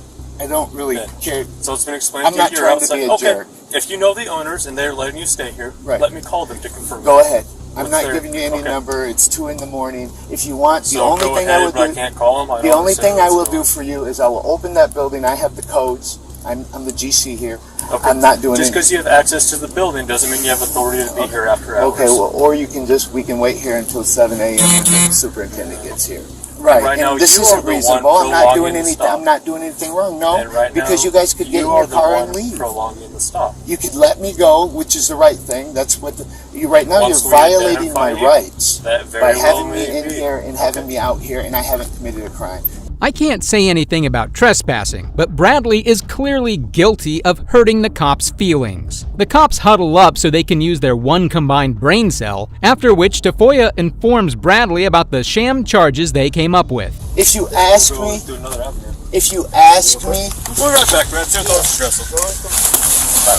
really care. So it's been explained I'm to you. not You're trying outside. to be a jerk. If you know the owners and they're letting you stay here, let me call them to confirm. Go ahead. I'm What's not giving you any number. It's 2 in the morning. If you want, the So only go thing ahead, I will but do. I can't call them. The only thing I will do for you is I will open that building. I have the codes. I'm the GC here. Okay. I'm not doing Just it. because you have access to the building doesn't mean you have authority to be here after hours. Okay, well, or we can wait here until 7 a.m. when the superintendent gets here. Right, Right now, and this you isn't are the reasonable. one I'm not doing prolonging the anything. stop. I'm not doing anything wrong. No, And right because now, you guys could get in you your are the car one and leave. prolonging the stop. You could let me go, which is the right thing. That's what right now Once you're we violating my identify you, rights that very by well having me may in be. here and having me out here, and I haven't committed a crime. I can't say anything about trespassing, but Bradley is clearly guilty of hurting the cops' feelings. The cops huddle up so they can use their one combined brain cell, after which Tafoya informs Bradley about the sham charges they came up with. If you ask me, we'll be right back, Brad. Not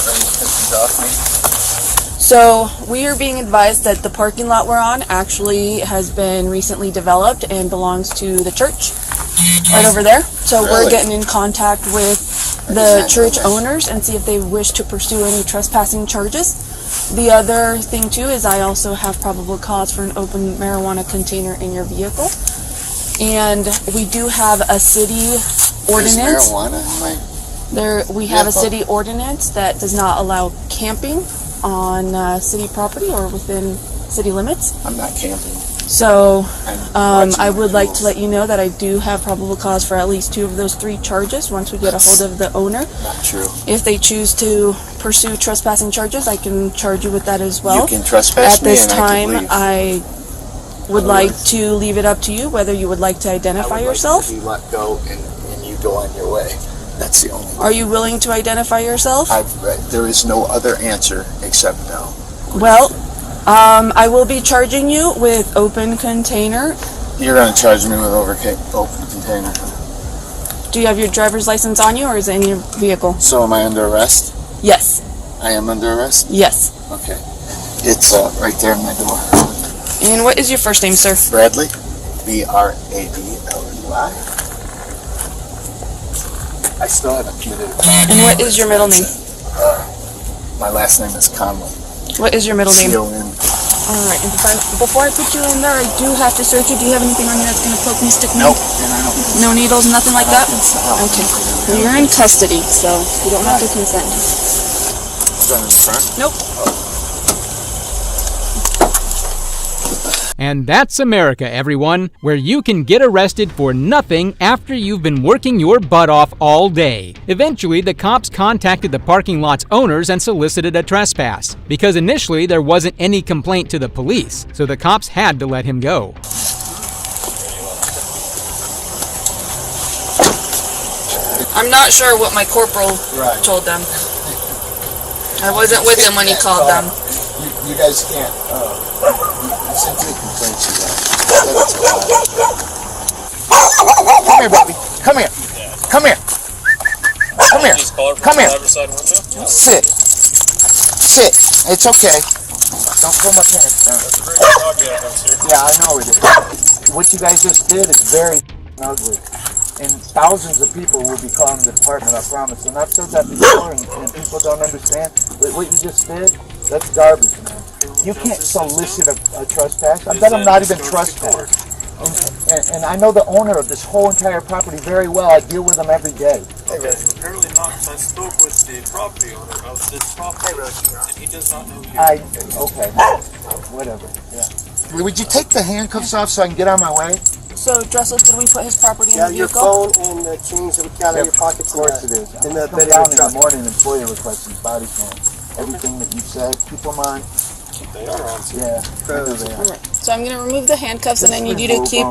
ready to piss these off me. So we are being advised that the parking lot we're on actually has been recently developed and belongs to the church right over there. So we're getting in contact with the church owners and see if they wish to pursue any trespassing charges. The other thing too is I also have probable cause for an open marijuana container in your vehicle. And we do have a city ordinance. There's marijuana in my We have a vehicle? city ordinance that does not allow camping on city property or within city limits. I'm not camping. So I would like to let you know that I do have probable cause for at least 2 of those 3 charges once we get a hold of the owner. Not true. If they choose to pursue trespassing charges, I can charge you with that as well. You can trespass At me this and I time, can leave. I would like to leave it up to you whether you would like to identify yourself. You let go and you go on your way. That's the only. Are you willing to identify yourself? There is no other answer except no. Well, I will be charging you with open container. You're going to charge me with open container. Do you have your driver's license on you, or is it in your vehicle? So am I under arrest? Yes. I am under arrest? Yes. Okay. It's right there in my door. And what is your first name, sir? Bradley. B-R-A-D-L-E-Y. I still haven't committed a crime. And what is your middle name? My last name is Conley. What is your middle name? C-O-N. Alright, and before I put you in there, I do have to search you. Do you have anything on you that's going to poke me, stick me? Nope. And I don't. No needles, nothing like that? Okay. Well, you're in custody, so you don't have to consent. Is that in front? Nope. And that's America, everyone, where you can get arrested for nothing after you've been working your butt off all day. Eventually, the cops contacted the parking lot's owners and solicited a trespass, because initially there wasn't any complaint to the police, so the cops had to let him go. I'm not sure what my corporal told them. I wasn't with him when he called them. You guys can't. Send 3 complaints you got. Come here, baby. Come here. Come here. Come here. Come here. Sit. Sit. It's okay. Don't pull my pants down. That's a very good job you have done, sir. Yeah, I know it is. What you guys just did is very ugly. And thousands of people will be calling the department, I promise. And I've said that before, and people don't understand. But what you just did, that's garbage, man. You can't solicit a trespass. I bet I'm not even trespassed. And I know the owner of this whole entire property very well. I deal with him every day. Apparently not, because I spoke with the property owner of this property, and he does not know you. Okay. Whatever, yeah. Would you take the handcuffs off so I can get on my way? So, Dressel, did we put his property in Yeah, the your vehicle? phone and the keys that we got in your pockets. Of course it is. In the Come bed down of the in truck. the morning and FOIA request his body cam. Everything that you said, keep them on. They are on. Yeah. Alright. So I'm going to remove the handcuffs, and I need you to keep.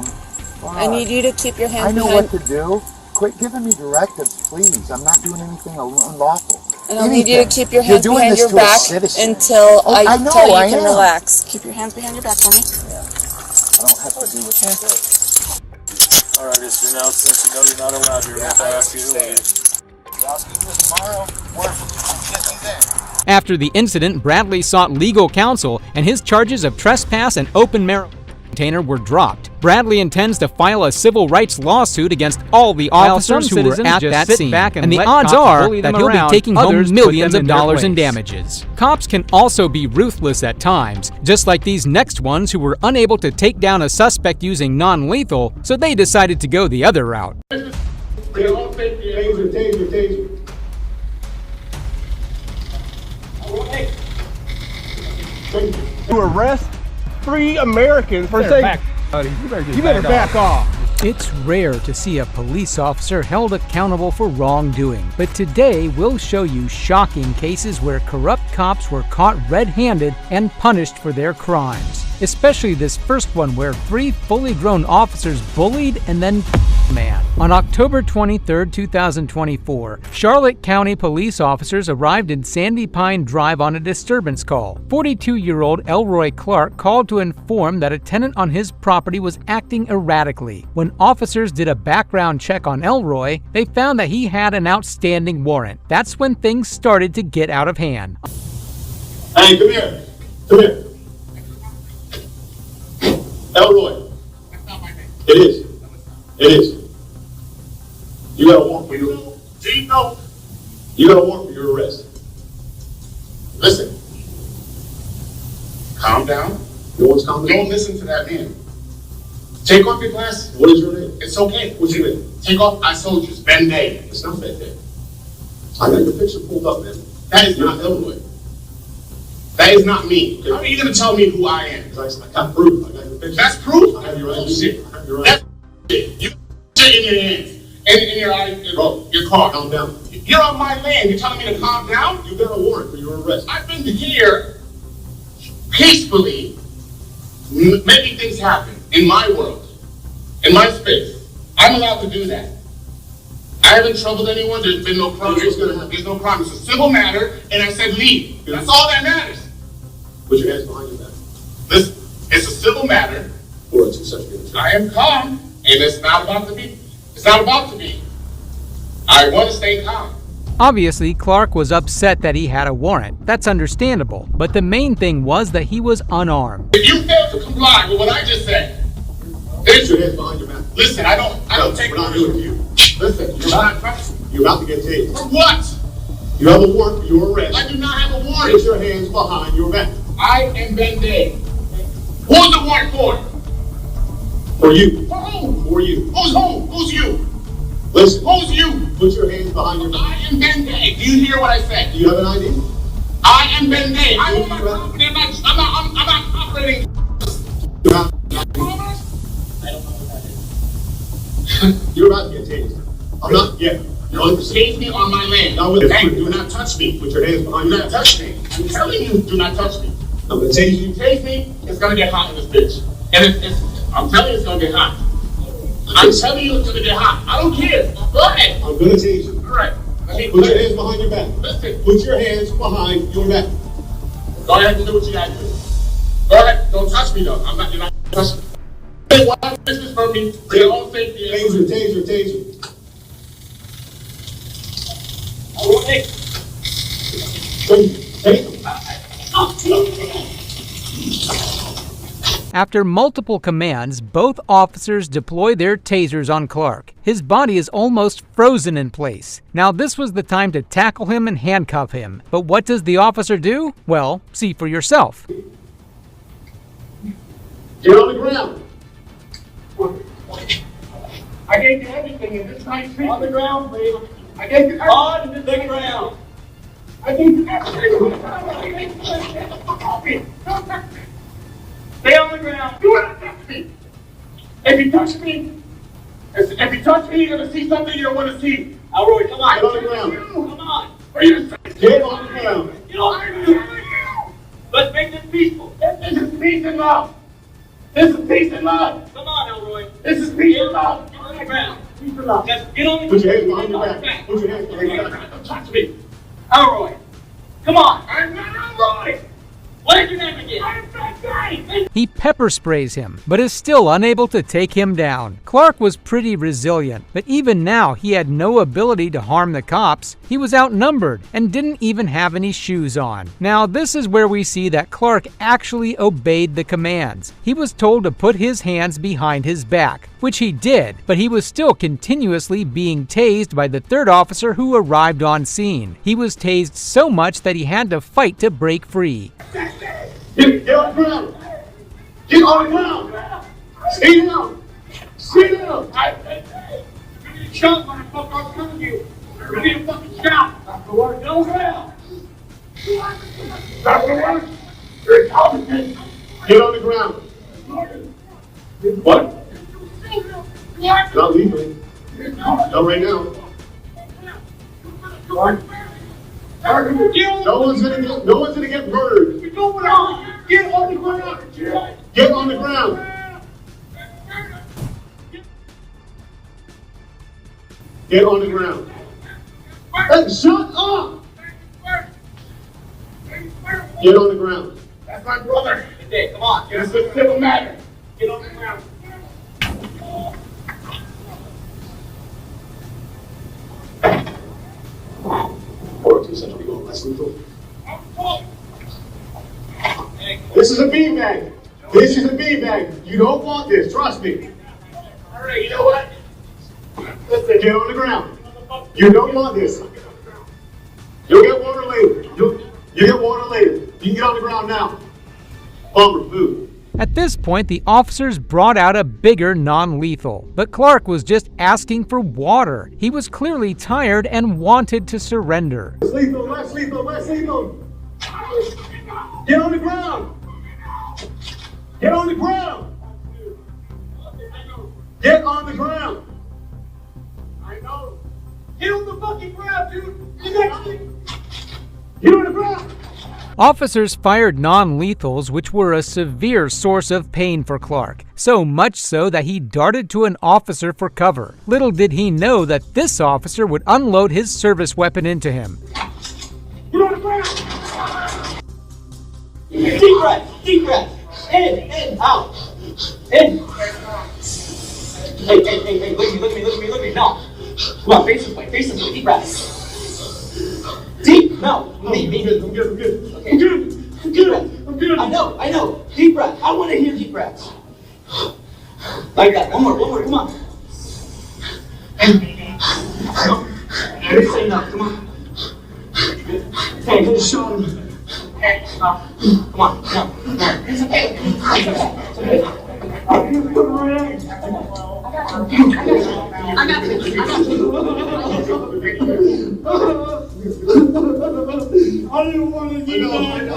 I need you to keep your hands I know behind. what to do. Quit giving me directives, please. I'm not doing anything unlawful. And I'll need you to keep your You're hands doing behind this your to a back citizen. until Oh, I know, tell you I can am. relax. Keep your hands behind your back for me. I don't have to do what you say. Alright, so now since you know you're not allowed here, we'll ask you to leave. I'll see you tomorrow. Work. Get me there. After the incident, Bradley sought legal counsel, and his charges of trespass and open marijuana container were dropped. Bradley intends to file a civil rights lawsuit against all the officers who were at that scene, and the odds are that he'll be taking home millions of dollars in damages. Cops can also be ruthless at times, just like these next ones who were unable to take down a suspect using non-lethal, so they decided to go the other route. Taser. To arrest 3 Americans for saying, you better back off. It's rare to see a police officer held accountable for wrongdoing, but today we'll show you shocking cases where corrupt cops were caught red-handed and punished for their crimes. Especially this first one where 3 fully grown officers bullied and then man. On October 23, 2024, Charlotte County police officers arrived in Sandy Pine Drive on a disturbance call. 42-year-old Elroy Clark called to inform that a tenant on his property was acting erratically. When officers did a background check on Elroy, they found that he had an outstanding warrant. That's when things started to get out of hand. Hey, come here. Come here. Elroy. It is. It is. You got a warrant for your You got a warrant for your arrest. Listen. Calm down. No one's calm down. Don't listen to that man. Take off your glasses. What is your name? It's okay. What's your name? Take off. I told you, it's Ben Day. It's not Ben Day. I got your picture pulled up, man. That is not Illinois. That is not me. How are you going to tell me who I am? I got proof. I got your picture. That's proof? I have your own shit. I have your own shit. You shit in your hands. And in your car. Calm down. You're on my land. You're telling me to calm down? You got a warrant for your arrest. I've been here peacefully making things happen in my world, in my space. I'm allowed to do that. I haven't troubled anyone. There's been no crime. There's no crime. It's a civil matter, and I said leave. That's all that matters. Put your hands behind your back. Listen, it's a civil matter. Or it's accessory. I am calm, and it's not about to be. It's not about to be. I want to stay calm. Obviously, Clark was upset that he had a warrant. That's understandable. But the main thing was that he was unarmed. If you fail to comply with what I just said, then your hands behind your back. Listen, I don't take orders from you. Listen, you're about to get tased. For what? You have a warrant for your arrest. I do not have a warrant. Put your hands behind your back. I am Ben Day. Who's the warrant for? For you. For who? For you. Who's who? Who's you? Listen. Who's you? Put your hands behind your back. I am Ben Day. Do you hear what I said? Do you have an ID? I am Ben Day. I own my property. I'm not operating. I don't know what that is. You're about to get tased. I'm not. Yeah. You're going to tase me on my land. No, hey, do not touch me. Put your hands behind. Do not touch me. I'm telling you, do not touch me. I'm going to tase you. Tase me. It's going to get hot in this bitch. And I'm telling you, it's going to get hot. I'm telling you, it's going to get hot. I don't care. Go ahead. I'm going to tase you. All right. Put your hands behind your back. Listen. Put your hands behind your back. Go ahead and do what you got to do. Go ahead. Don't touch me, though. You're not touching me. Hey, why business for me? Your own safety. Taser. Okay. After multiple commands, both officers deploy their tasers on Clark. His body is almost frozen in place. Now this was the time to tackle him and handcuff him. But what does the officer do? Well, see for yourself. Get on the ground. I gave you everything in this nice street. On the ground, please. I gave you everything. On the ground. I gave you everything. Stay on the ground. Do not touch me. If you touch me, you're gonna see something you don't want to see. Elroy, come on. Get on the ground. Come on. Get on the ground. You know what I do? Let's make this peaceful. This is peace and love. This is peace and love. Come on, Elroy. This is peace and love. Get on the ground. Peace and love. Just get on the ground. Put your hands behind your back. Put your hands behind your back. Don't touch me. Elroy. Come on. I'm not Elroy. What is your name again? I'm that guy. He pepper sprays him, but is still unable to take him down. Clark was pretty resilient, but even now he had no ability to harm the cops. He was outnumbered and didn't even have any shoes on. Now this is where we see that Clark actually obeyed the commands. He was told to put his hands behind his back, which he did, but he was still continuously being tased by the third officer who arrived on scene. He was tased so much that he had to fight to break free. Get on the ground. Get on the ground. Stay down. Stay down. You're getting shot, motherfucker. I'm telling you. You're getting fucking shot. That's the word. Get on the ground. That's the word. You're incompetent. Get on the ground. What? Not legally. Not right now. What? No one's gonna get murdered. Get on the ground. Get on the ground. Get on the ground. Hey, shut up. Get on the ground. That's my brother. Hey, come on. It's a civil matter. Get on the ground. This is a beanbag. This is a beanbag. You don't want this. Trust me. All right. You know what? Listen. Get on the ground. You don't want this. You'll get water later. You get water later. You can get on the ground now. Hunger food. At this point, the officers brought out a bigger non-lethal, but Clark was just asking for water. He was clearly tired and wanted to surrender. Lethal, less lethal, less lethal. Get on the ground. Get on the ground. Get on the ground. I know. Get on the fucking ground, dude. Get on the ground. Officers fired non-lethals, which were a severe source of pain for Clark, so much so that he darted to an officer for cover. Little did he know that this officer would unload his service weapon into him. Get on the ground. Deep breath, deep breath. In, out. In. Hey, look at me. No. Come on, face this way, deep breath. Deep, no, me. I'm good. Okay. I'm good. I know. Deep breath. I want to hear deep breaths. Like that. One more. Come on. No. I didn't say no. Come on. Hey, good shot him. Come on. No. It's okay. I got you. I didn't want to do that.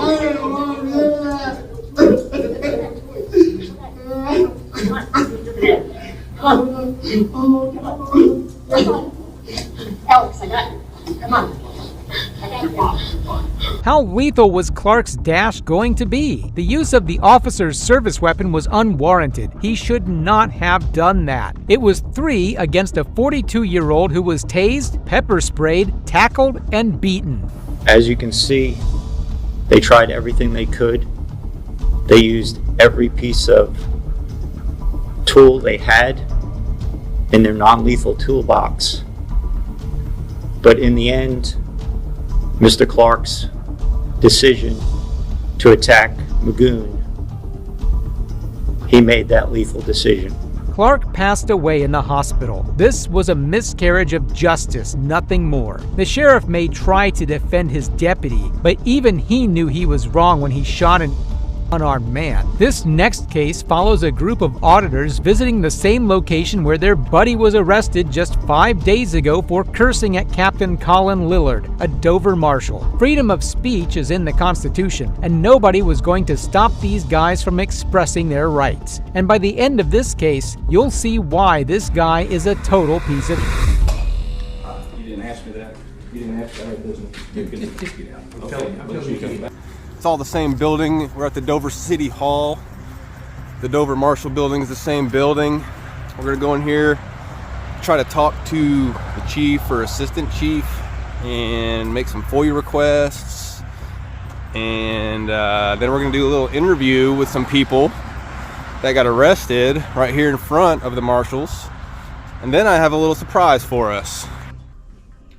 Alex, I got you. Come on. How lethal was Clark's dash going to be? The use of the officer's service weapon was unwarranted. He should not have done that. It was 3 against a 42-year-old who was tased, pepper sprayed, tackled, and beaten. As you can see, they tried everything they could. They used every piece of tool they had in their non-lethal toolbox. But in the end, Mr. Clark's decision to attack Magoon, he made that lethal decision. Clark passed away in the hospital. This was a miscarriage of justice, nothing more. The sheriff may try to defend his deputy, but even he knew he was wrong when he shot an unarmed man. This next case follows a group of auditors visiting the same location where their buddy was arrested just 5 days ago for cursing at Captain Colin Lillard, a Dover marshal. Freedom of speech is in the Constitution, and nobody was going to stop these guys from expressing their rights. And by the end of this case, you'll see why this guy is a total piece of... You didn't ask me that. You didn't ask that business. Get out. It's all the same building. We're at the Dover City Hall. The Dover Marshal Building is the same building. We're gonna go in here, try to talk to the chief or assistant chief and make some FOIA requests. And then we're gonna do a little interview with some people that got arrested right here in front of the marshals. And then I have a little surprise for us.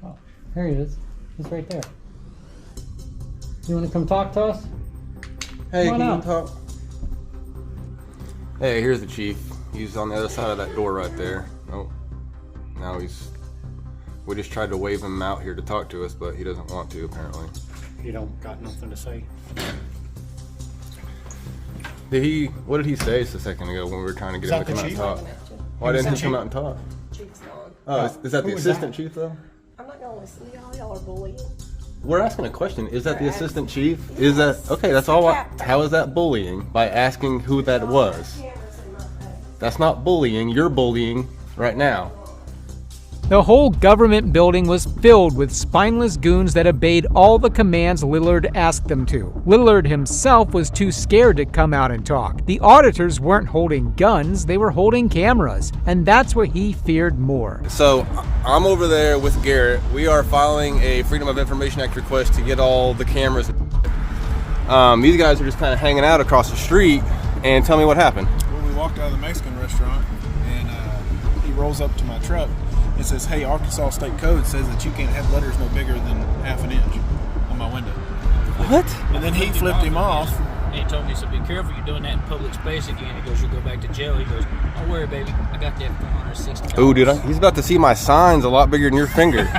Oh, there he is. He's right there. You want to come talk to us? Hey, can you talk? Hey, here's the chief. He's on the other side of that door right there. Oh, now we just tried to wave him out here to talk to us, but he doesn't want to, apparently. He don't got nothing to say. What did he say just a second ago when we were trying to get him to come out and talk? Why didn't he come out and talk? Chief's gone. Oh, is that the assistant chief, though? I'm not gonna listen to y'all. Y'all are bullying. We're asking a question. Is that the assistant chief? Is that okay? That's all. How is that bullying? By asking who that was. That's not bullying. You're bullying right now. The whole government building was filled with spineless goons that obeyed all the commands Lillard asked them to. Lillard himself was too scared to come out and talk. The auditors weren't holding guns, they were holding cameras, and that's what he feared more. So, I'm over there with Garrett. We are filing a Freedom of Information Act request to get all the cameras. These guys are just kind of hanging out across the street, and tell me what happened. Well, we walked out of the Mexican restaurant, and he rolls up to my truck. It says, hey, Arkansas State Code says that you can't have letters no bigger than ½ inch on my window. What? And then he flipped him off. And he told me, so be careful, you're doing that in public space again. He goes, you'll go back to jail. He goes, don't worry, baby, I got that for $160. Ooh, dude, he's about to see my signs a lot bigger than your finger.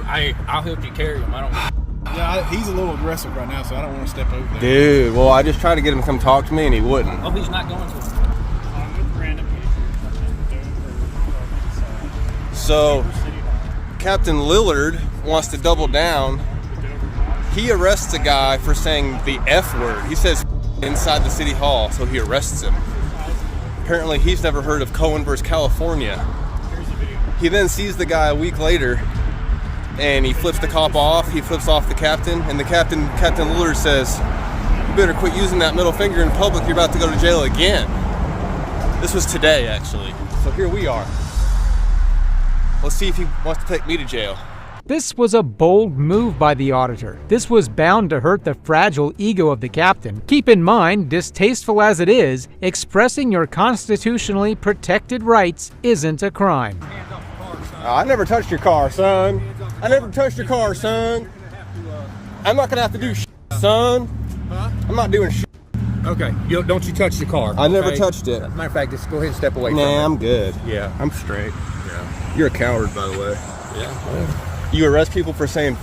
I'll help you carry them. I don't. Yeah, he's a little aggressive right now, so I don't want to step over there. Dude, well, I just tried to get him to come talk to me, and he wouldn't. Oh, he's not going to. So, Captain Lillard wants to double down. He arrests a guy for saying the F word. He says inside the city hall, so he arrests him. Apparently, he's never heard of Cohen versus California. He then sees the guy a week later, and he flips the cop off. He flips off the captain, and Captain Lillard says, "You better quit using that middle finger in public. You're about to go to jail again." This was today, actually. So here we are. Let's see if he wants to take me to jail. This was a bold move by the auditor. This was bound to hurt the fragile ego of the captain. Keep in mind, distasteful as it is, expressing your constitutionally protected rights isn't a crime. I never touched your car, son. I never touched your car, son. I'm not gonna have to do shit, son. I'm not doing shit. Okay, don't you touch the car. I never touched it. Matter of fact, just go ahead and step away from it. Nah, I'm good. Yeah. I'm straight. Yeah. You're a coward, by the way. Yeah. You arrest people for saying.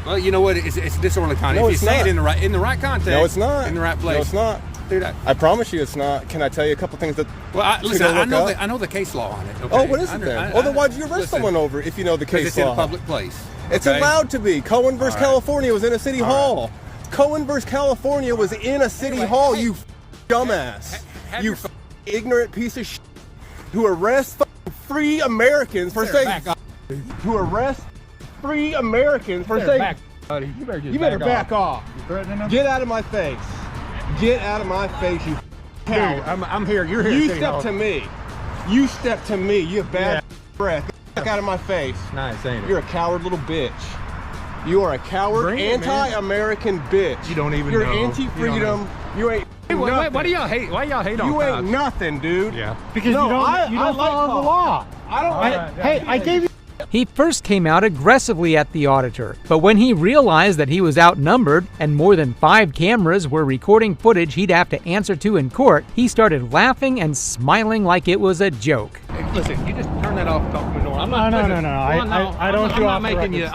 Well, you know what? It's disorderly conduct. No, if you it's say not. it in the right context. No, it's not. In the right place. No, it's not. Dude, I promise you it's not. Can I tell you a couple things that... Well, listen, I know the case law on it. Okay? Oh, what is it then? Then why'd you arrest someone over if you know the case law? Because it's in a public place. It's okay? allowed to be. Cohen versus California was in a city hall. Cohen versus California was in a city hall, you dumbass. You ignorant piece of shit who arrests free Americans for saying... Who arrests free Americans for saying... Buddy. You better back off. You threatening them? Get out of my face. Get out of my face, you coward. Dude, I'm here. You're here. You step to me. You step to me. You have bad breath. Get the fuck out of my face. Nice, ain't it? You're a coward little bitch. You are a coward, anti-American bitch. You don't even You're know. anti-freedom. You ain't nothing. Why do y'all hate? Why y'all hate on You cops? ain't nothing, dude. Yeah. Because you don't follow the law. I gave you. He first came out aggressively at the auditor, but when he realized that he was outnumbered and more than 5 cameras were recording footage he'd have to answer to in court, he started laughing and smiling like it was a joke. Hey, listen, you just turn that off and talk to me. No. I don't do I'm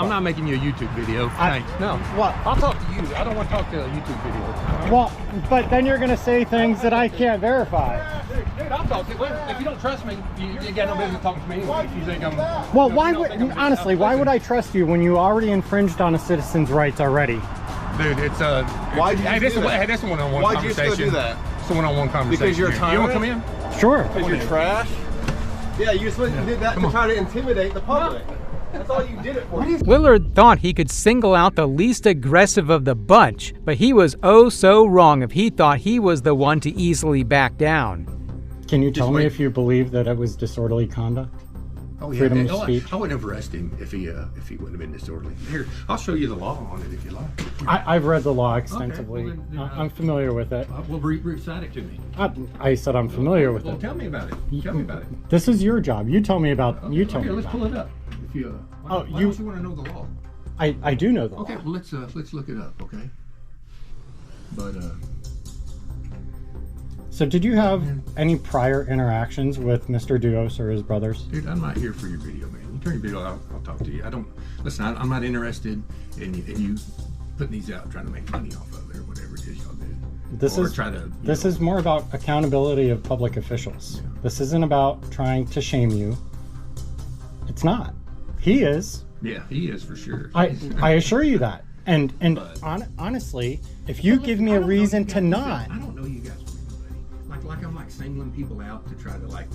not making you a YouTube video. Thanks. No. What? I'll talk to you. I don't want to talk to a YouTube video. Well, but then you're gonna say things that I can't verify. Dude, I'll talk to you. If you don't trust me, you got no business talking to me anyway. You think I'm... Well, why would I trust you when you already infringed on a citizen's rights already? Dude, it's Why'd you do that? Hey, that's a one-on-one Why'd conversation. you still do that? It's a one-on-one conversation. Because you're a here. tyrant? You want to come in? Sure. Because you're trash? Yeah, you did that to try to intimidate the public. That's all you did it for. Lillard thought he could single out the least aggressive of the bunch, but he was oh so wrong if he thought he was the one to easily back down. Can you tell me if you believe that it was disorderly conduct? Oh, yeah. Freedom of speech? I wouldn't have arrested him if he wouldn't have been disorderly. Here, I'll show you the law on it if you like. I've read the law extensively. Okay, well, then, I'm familiar with it. Well, recite it to me. I said I'm familiar with Well, it. tell me about it. Tell me about it. This is your job. You tell me about. Okay, you tell me. let's about pull it up. If you. Why don't you want to know the law? I do know the law. Okay, well let's look it up. Okay. But So did you have any prior interactions with Mr. Duos or his brothers? Dude, I'm not here for your video, man. You turn your video out, I'll talk to you. I'm not interested in you putting these out trying to make money off of it or whatever it is y'all do. This is more about accountability of public officials. Yeah. This isn't about trying to shame you. It's not. He is. Yeah, he is for sure. I assure you that. And honestly, if you give me a reason to not. I don't know you guys. Like I'm like singling people out to try to mess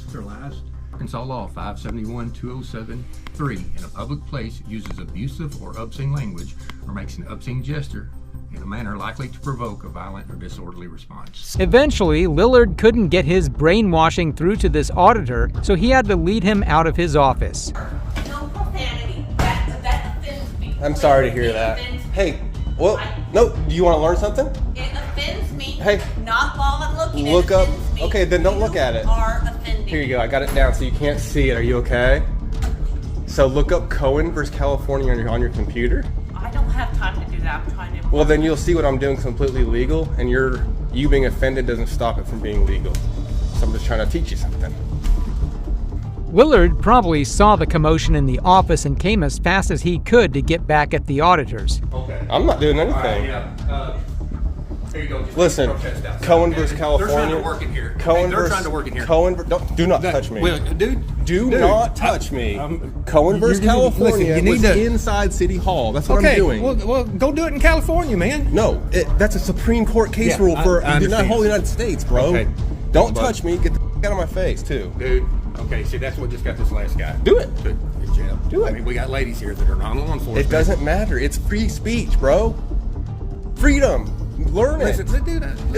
with their lives. Arkansas Law 571-207-3 in a public place uses abusive or obscene language or makes an obscene gesture in a manner likely to provoke a violent or disorderly response. Eventually, Lillard couldn't get his brainwashing through to this auditor, so he had to lead him out of his office. No profanity. That offends me. I'm sorry to hear that. Hey, well, no, do you want to learn something? It offends me. Hey. Not while I'm looking at it. Look up. Okay, then don't look at it. You are offending. Here you go. I got it down so you can't see it. Are you okay? So look up Cohen versus California on your computer. I don't have time to do that. I'm trying to. Well, then you'll see what I'm doing completely legal, and you being offended doesn't stop it from being legal. So I'm just trying to teach you something. Willard probably saw the commotion in the office and came as fast as he could to get back at the auditors. Okay. I'm not doing anything. Here you go. Listen, Cohen versus California. They're trying to work in here. They're trying to work in here. Do not touch me. Do Dude, not touch me. Cohen versus California was inside City Hall. That's what I'm doing. Well, go do it in California, man. No, that's a Supreme Court case rule for the whole United States, bro. Okay. Don't touch me. Get the out of my face, too. Dude, okay, see, that's what just got this last guy. Do it. In jail. Do it. I mean, we got ladies here that are not law enforcement. It doesn't matter. It's free speech, bro. Freedom. Learn it. It's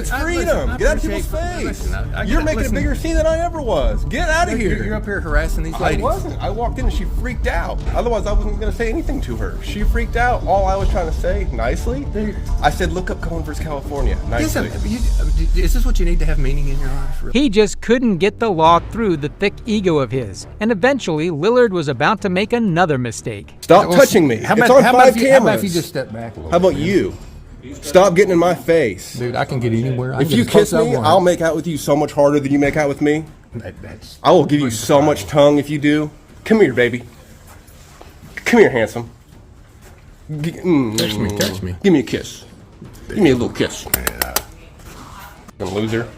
freedom. Get out of people's face. You're making a bigger scene than I ever was. Get out of here. You're up here harassing these ladies. I wasn't. I walked in and she freaked out. Otherwise, I wasn't going to say anything to her. She freaked out. All I was trying to say, nicely, I said, look up Cohen versus California. Nicely. Is this what you need to have meaning in your life? Really? He just couldn't get the law through the thick ego of his. And eventually, Lillard was about to make another mistake. Stop touching me. It's on 5 cameras. How about if you just step back a little How about you? Stop getting in my face. Dude, I can get anywhere. If you kiss me, I'll make out with you so much harder than you make out with me. I will give you so much tongue if you do. Come here, baby. Come here, handsome. Touch me. Give me a kiss. Give me a little kiss. Loser.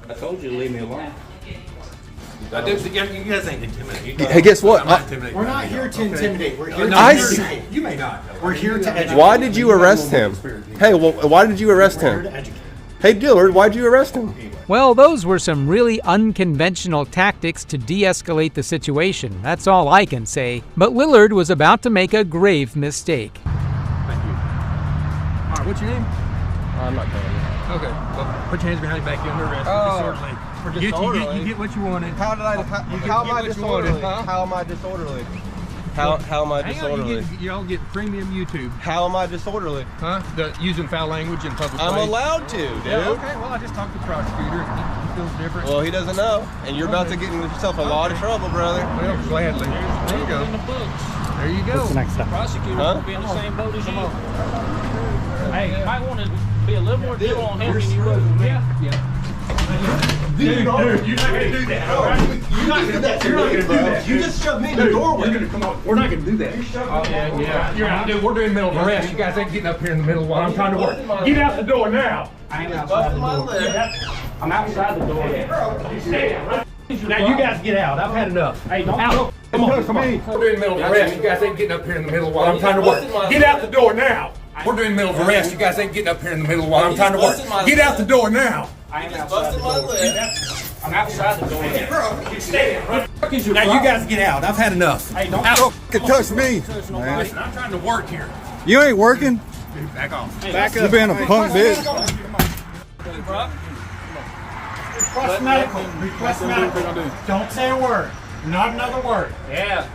I told you to leave me alone. You guys ain't intimidating. Hey, guess what? We're not here to intimidate. We're here to educate. You may not. We're here to educate. Why did you arrest him? Hey, well, why did you arrest him? Hey, Dillard, why'd you arrest him? Well, those were some really unconventional tactics to de-escalate the situation. That's all I can say. But Lillard was about to make a grave mistake. Thank you. All right, what's your name? I'm not telling you. Okay, well, put your hands behind your back. You're under arrest. Disorderly. You get what you wanted. How am I disorderly? How am I disorderly? How am I disorderly? Y'all get premium YouTube. How am I disorderly? Huh? Using foul language in public I'm place. allowed to, dude. Yeah, okay, well, I just talked to the prosecutor. He feels different. Well, he doesn't know. And you're about to get yourself a lot of trouble, brother. Well, gladly. There you go. There you go. What's the next step? Prosecutor will be in the same boat as you. Hey, you might want to be a little more deal on him than you would with me. Yeah. Dude, you're not gonna do that. All right? You're not gonna do that. You just shoved me in the doorway. You're gonna come on. We're not gonna do that. Yeah. You're out. Dude, we're doing middle of arrest. You guys ain't getting up here in the middle while I'm trying to work. Get out the door now. I ain't outside the door. I'm outside the door. Now you guys get out. I've had enough. Hey, don't out. Come on. We're doing middle of arrest. You guys ain't getting up here in the middle while I'm trying to work. Get out the door now. We're doing middle of arrest. You guys ain't getting up here in the middle while I'm trying to work. Get out the door now. I ain't outside the door. I'm outside the door. Now you guys get out. I've had enough. Hey, don't touch me. Listen, I'm trying to work here. You ain't working. Dude, back off. Back up. You being a punk bitch. Request medical. Request medical. Don't say a word. Not another word. Yeah.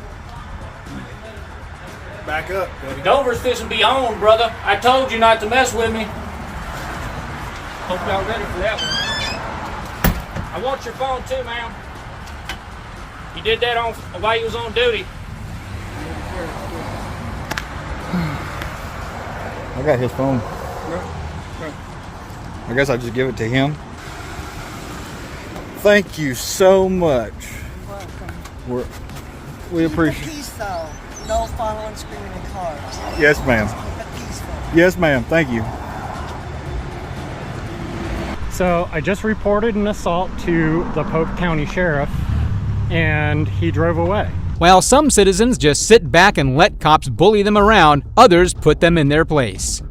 Back up, buddy. Dover's fixing to be on, brother. I told you not to mess with me. Hope y'all ready for that one. I want your phone too, ma'am. You did that while you was on duty. I got his phone. I guess I'll just give it to him. Thank you so much. We appreciate it. Peace though. No following, screaming in cars. Yes, ma'am. Yes, ma'am. Thank you. So I just reported an assault to the Polk County Sheriff, and he drove away. While some citizens just sit back and let cops bully them around, others put them in their place.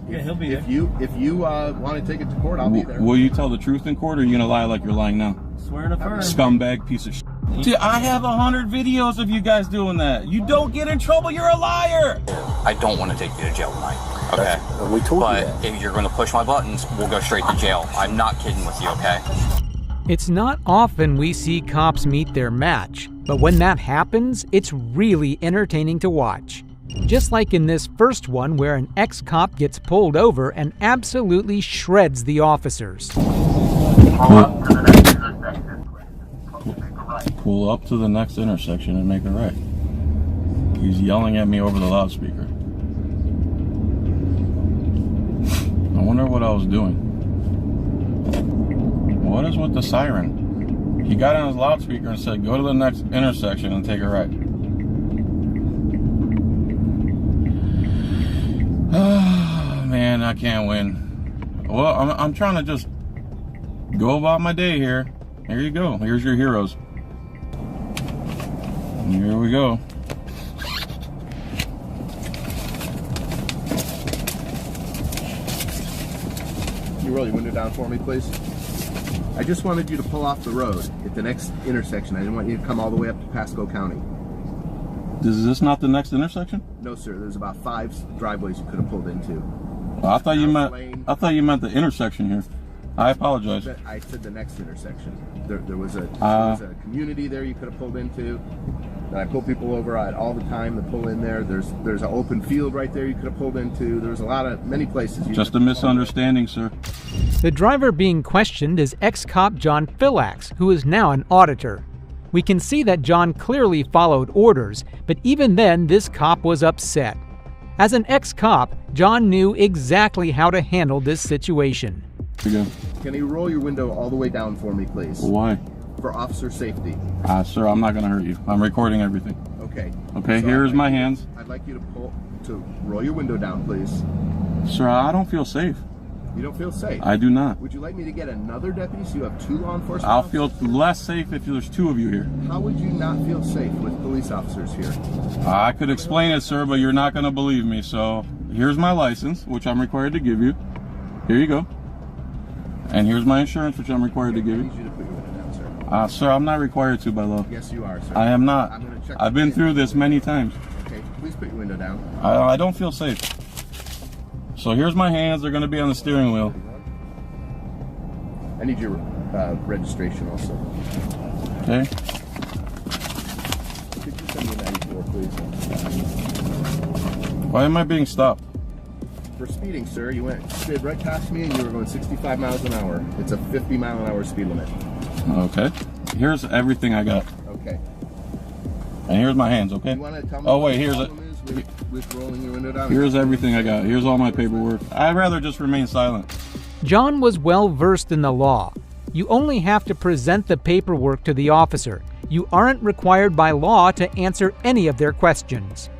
Yeah, he'll be there. If you want to take it to court, I'll be there. Will you tell the truth in court, or are you gonna lie like you're lying now? Swear to firm. Scumbag piece of shit. Dude, I have 100 videos of you guys doing that. You don't get in trouble, you're a liar. I don't want to take you to jail tonight. Okay. We told you that. But if you're going to push my buttons, we'll go straight to jail. I'm not kidding with you, okay? It's not often we see cops meet their match, but when that happens, it's really entertaining to watch. Just like in this first one where an ex-cop gets pulled over and absolutely shreds the officers. Pull up to the next intersection and make a right. He's yelling at me over the loudspeaker. I wonder what I was doing. What is with the siren? He got on his loudspeaker and said, go to the next intersection and take a right. Oh, man, I can't win. Well, I'm trying to just go about my day here. Here you go. Here's your heroes. Here we go. Can you roll your window down for me, please? I just wanted you to pull off the road at the next intersection. I didn't want you to come all the way up to Pasco County. Is this not the next intersection? No, sir. There's about 5 driveways you could have pulled into. Well, I thought you meant the intersection here. I apologize. I said the next intersection. There was a community there you could have pulled into. And I pull people over all the time to pull in there. There's an open field right there you could have pulled into. There's many places. Just a misunderstanding, sir. The driver being questioned is ex-cop John Philax, who is now an auditor. We can see that John clearly followed orders, but even then this cop was upset. As an ex-cop, John knew exactly how to handle this situation. Can you roll your window all the way down for me, please? Why? For officer safety. Sir, I'm not going to hurt you. I'm recording everything. Okay. Okay, so here's my hands. I'd like you to roll your window down, please. Sir, I don't feel safe. You don't feel safe? I do not. Would you like me to get another deputy so you have 2 law enforcement I'll officers? feel less safe if there's 2 of you here. How would you not feel safe with police officers here? I could explain it, sir, but you're not going to believe me. So here's my license, which I'm required to give you. Here you go. And here's my insurance, which I'm required to give you. I need you to put your window down, sir. Sir, I'm not required to by law. Yes, you are, sir. I am not. I'm going to check. I've been through this many times. Okay, please put your window down. I don't feel safe. So here's my hands. They're going to be on the steering wheel. I need your registration also. Okay. Could you send me a 94, please? Why am I being stopped? For speeding, sir. You slid right past me and you were going 65 miles an hour. It's a 50-mile-an-hour speed limit. Okay. Here's everything I got. Okay. And here's my hands, okay? You want to tell me wait, here's it. With rolling your window down? Here's everything I got. Here's all my paperwork. I'd rather just remain silent. John was well versed in the law. You only have to present the paperwork to the officer. You aren't required by law to answer any of their questions.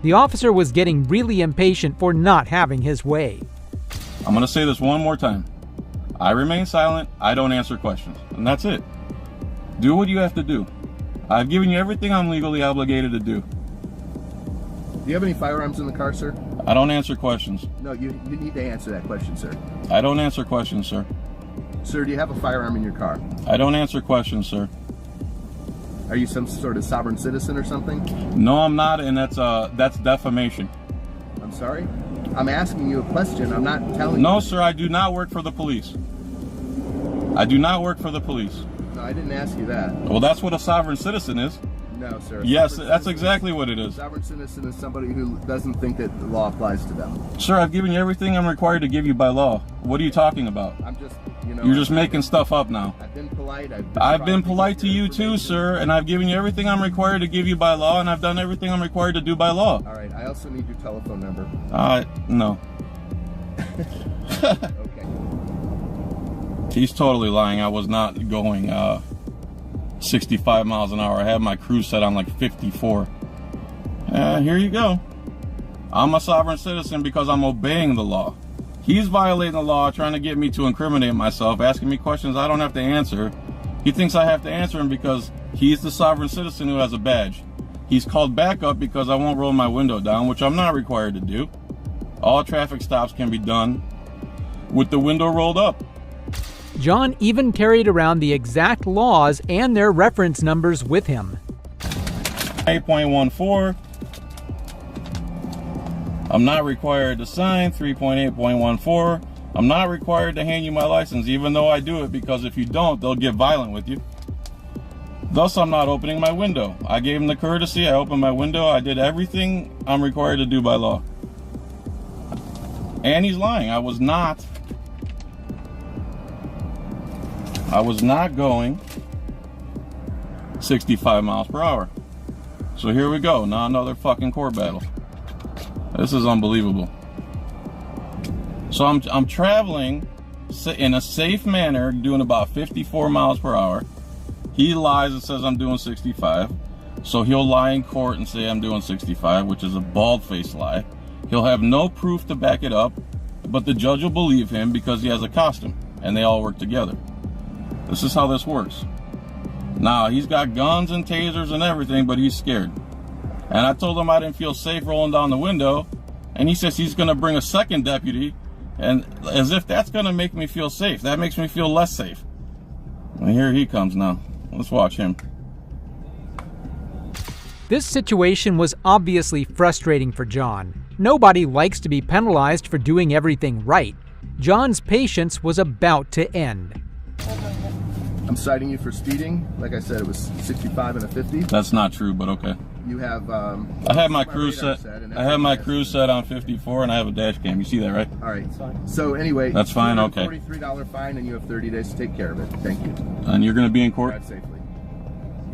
The officer was getting really impatient for not having his way. I'm going to say this one more time. I remain silent. I don't answer questions. And that's it. Do what you have to do. I've given you everything I'm legally obligated to do. Do you have any firearms in the car, sir? I don't answer questions. No, you need to answer that question, sir. I don't answer questions, sir. Sir, do you have a firearm in your car? I don't answer questions, sir. Are you some sort of sovereign citizen or something? No, I'm not, and that's defamation. I'm sorry? I'm asking you a question. I'm not telling you. No, sir, I do not work for the police. I do not work for the police. No, I didn't ask you that. Well, that's what a sovereign citizen is. No, sir. Yes, that's exactly what it is. A sovereign citizen is somebody who doesn't think that the law applies to them. Sir, I've given you everything I'm required to give you by law. What are you talking about? I'm just, You're just making stuff up now. I've been polite. I've been polite to you too, sir, and I've given you everything I'm required to give you by law, and I've done everything I'm required to do by law. All right, I also need your telephone number. No. Okay. He's totally lying. I was not going 65 miles an hour. I had my cruise set on like 54. Here you go. I'm a sovereign citizen because I'm obeying the law. He's violating the law, trying to get me to incriminate myself, asking me questions I don't have to answer. He thinks I have to answer him because he's the sovereign citizen who has a badge. He's called back up because I won't roll my window down, which I'm not required to do. All traffic stops can be done with the window rolled up. John even carried around the exact laws and their reference numbers with him. 8.14. I'm not required to sign. 3.8.14. I'm not required to hand you my license, even though I do it, because if you don't, they'll get violent with you. Thus, I'm not opening my window. I gave him the courtesy. I opened my window. I did everything I'm required to do by law. And he's lying. I was not going 65 miles per hour. So here we go. Now another fucking court battle. This is unbelievable. So I'm traveling in a safe manner, doing about 54 miles per hour. He lies and says I'm doing 65. So he'll lie in court and say I'm doing 65, which is a bald-faced lie. He'll have no proof to back it up, but the judge will believe him because he has a costume, and they all work together. This is how this works. Now, he's got guns and tasers and everything, but he's scared. And I told him I didn't feel safe rolling down the window, and he says he's going to bring a second deputy, and as if that's going to make me feel safe. That makes me feel less safe. And here he comes now. Let's watch him. This situation was obviously frustrating for John. Nobody likes to be penalized for doing everything right. John's patience was about to end. I'm citing you for speeding. Like I said, it was 65 and a 50. That's not true, but okay. You have. I have my cruise set. I have my cruise set on 54, and I have a dash cam. You see that, right? All right. So anyway, that's fine. Okay. $43 fine, and you have 30 days to take care of it. Thank you. And you're going to be in court. Drive safely.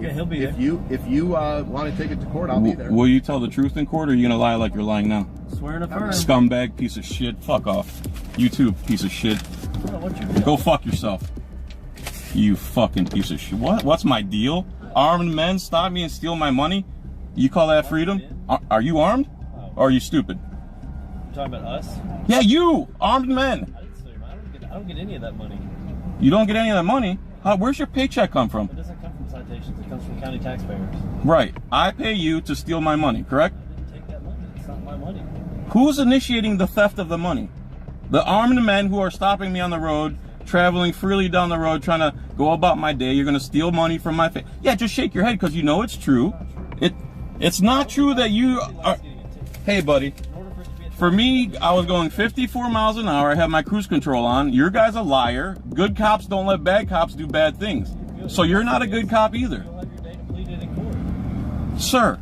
Yeah, he'll be there. If you want to take it to court, I'll be there. Will you tell the truth in court, or are you going to lie like you're lying now? Swearing affirm. Scumbag, piece of shit. Fuck off. You too, piece of shit. Go fuck yourself. You fucking piece of shit. What's my deal? Armed men stop me and steal my money? You call that freedom? Are you armed? Or are you stupid? You talking about us? Yeah, you! Armed men! I don't get any of that money. You don't get any of that money? Where's your paycheck come from? It doesn't come from citations. It comes from county taxpayers. Right. I pay you to steal my money, correct? I didn't take that money. It's not my money. Who's initiating the theft of the money? The armed men who are stopping me on the road, traveling freely down the road, trying to go about my day. You're going to steal money from my face. Yeah, just shake your head because you know it's true. It's not true that you are... Hey, buddy. For me, I was going 54 miles an hour. I had my cruise control on. Your guy's a liar. Good cops don't let bad cops do bad things. So you're not a good cop either. Sir,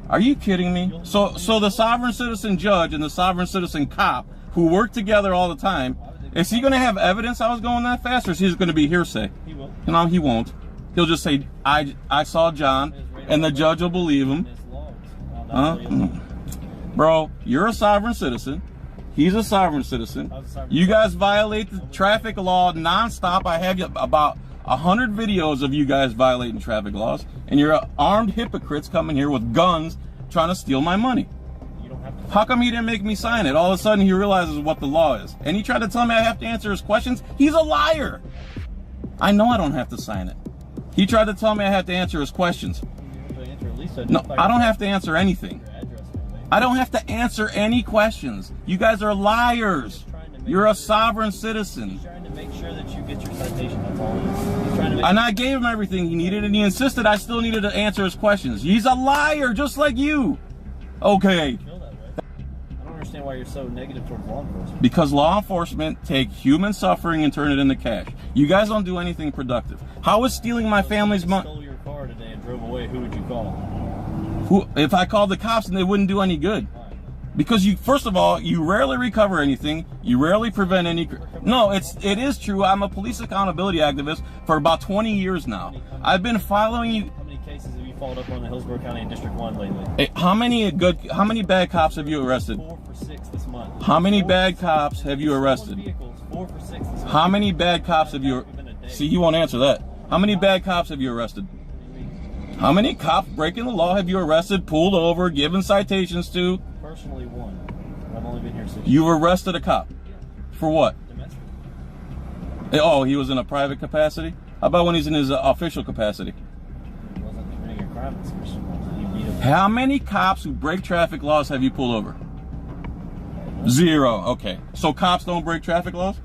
are you kidding me? So the sovereign citizen judge and the sovereign citizen cop who work together all the time, is he going to have evidence I was going that fast, or is he just going to be hearsay? He will. No, he won't. He'll just say, I saw John, and the judge will believe him. Huh? Bro, you're a sovereign citizen. He's a sovereign citizen. You guys violate the traffic law nonstop. I have about 100 videos of you guys violating traffic laws, and you're armed hypocrites coming here with guns trying to steal my money. How come he didn't make me sign it? All of a sudden he realizes what the law is. And he tried to tell me I have to answer his questions. He's a liar. I know I don't have to sign it. He tried to tell me I have to answer his questions. No, I don't have to answer anything. I don't have to answer any questions. You guys are liars. You're a sovereign citizen. He's trying to make sure that you get your citation. That's all it is. He's trying to make and I gave him everything he needed, and he insisted I still needed to answer his questions. He's a liar, just like you. Okay. I don't understand why you're so negative towards law enforcement. Because law enforcement take human suffering and turn it into cash. You guys don't do anything productive. How is stealing my family's money? Stole your car today and drove away. Who would you call? If I called the cops, and they wouldn't do any good. Because you, first of all, you rarely recover anything. You rarely prevent any. No, it is true. I'm a police accountability activist for about 20 years now. I've been following you. How many cases have you followed up on the Hillsborough County and District 1 lately? Hey, how many bad cops have you arrested? 4 for 6 this month. How many bad cops have you arrested? 4 for 6 this month. How many bad cops have you? See, he won't answer that. How many bad cops have you arrested? How many cops breaking the law have you arrested, pulled over, given citations to? Personally, 1. I've only been here 6 years. You arrested a cop. For what? Domestic. Oh, he was in a private capacity? How about when he's in his official capacity? He wasn't committing a crime. He beat up. How many cops who break traffic laws have you pulled over? 0. Okay. So cops don't break traffic laws?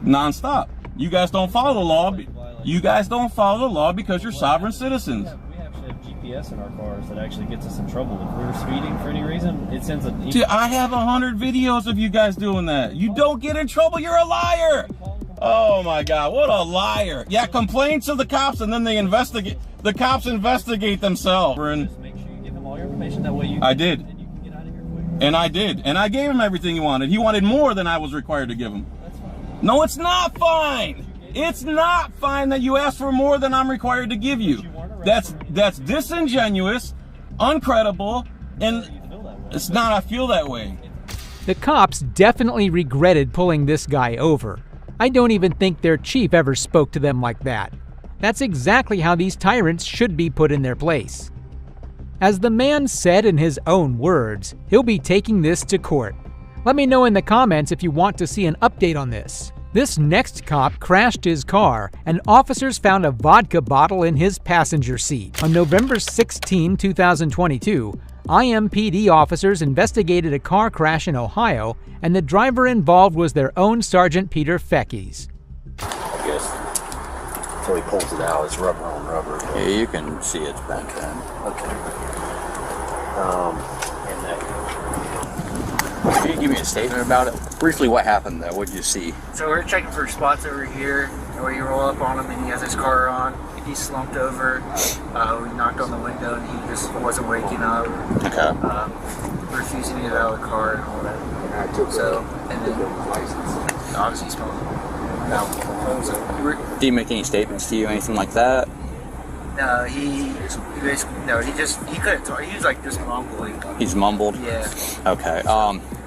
Non-stop. You guys don't follow the law. You guys don't follow the law because you're sovereign citizens. We actually have GPS in our cars that actually gets us in trouble. If we're speeding for any reason, it sends a... Dude, I have 100 videos of you guys doing that. You don't get in trouble. You're a liar. Oh my God, what a liar. Yeah, complain to the cops and then they investigate. The cops investigate themselves. Just make sure you give them all your information. That way you... I did. Then you can get out of here quick. And I did. And I gave him everything he wanted. He wanted more than I was required to give him. That's fine. No, it's not fine. It's not fine that you ask for more than I'm required to give you. That's disingenuous, uncredible, and it's not. I feel that way. The cops definitely regretted pulling this guy over. I don't even think their chief ever spoke to them like that. That's exactly how these tyrants should be put in their place. As the man said in his own words, he'll be taking this to court. Let me know in the comments if you want to see an update on this. This next cop crashed his car, and officers found a vodka bottle in his passenger seat. On November 16, 2022, IMPD officers investigated a car crash in Ohio, and the driver involved was their own Sergeant Peter Feckes. I guess until he pulls it out, it's rubber on rubber. Yeah, you can see it's bent in. Okay. And that. Can you give me a statement about it? Briefly, what happened though? What did you see? So we're checking for spots over here, where you roll up on him and he has his car on. He slumped over. We knocked on the window and he just wasn't waking up. Okay. Refusing to get out of the car and all that. So, and then obviously he smelled alcohol. Did he make any statements to you, anything like that? No, he couldn't talk. He was like just mumbling. He's mumbled? Yeah. Okay.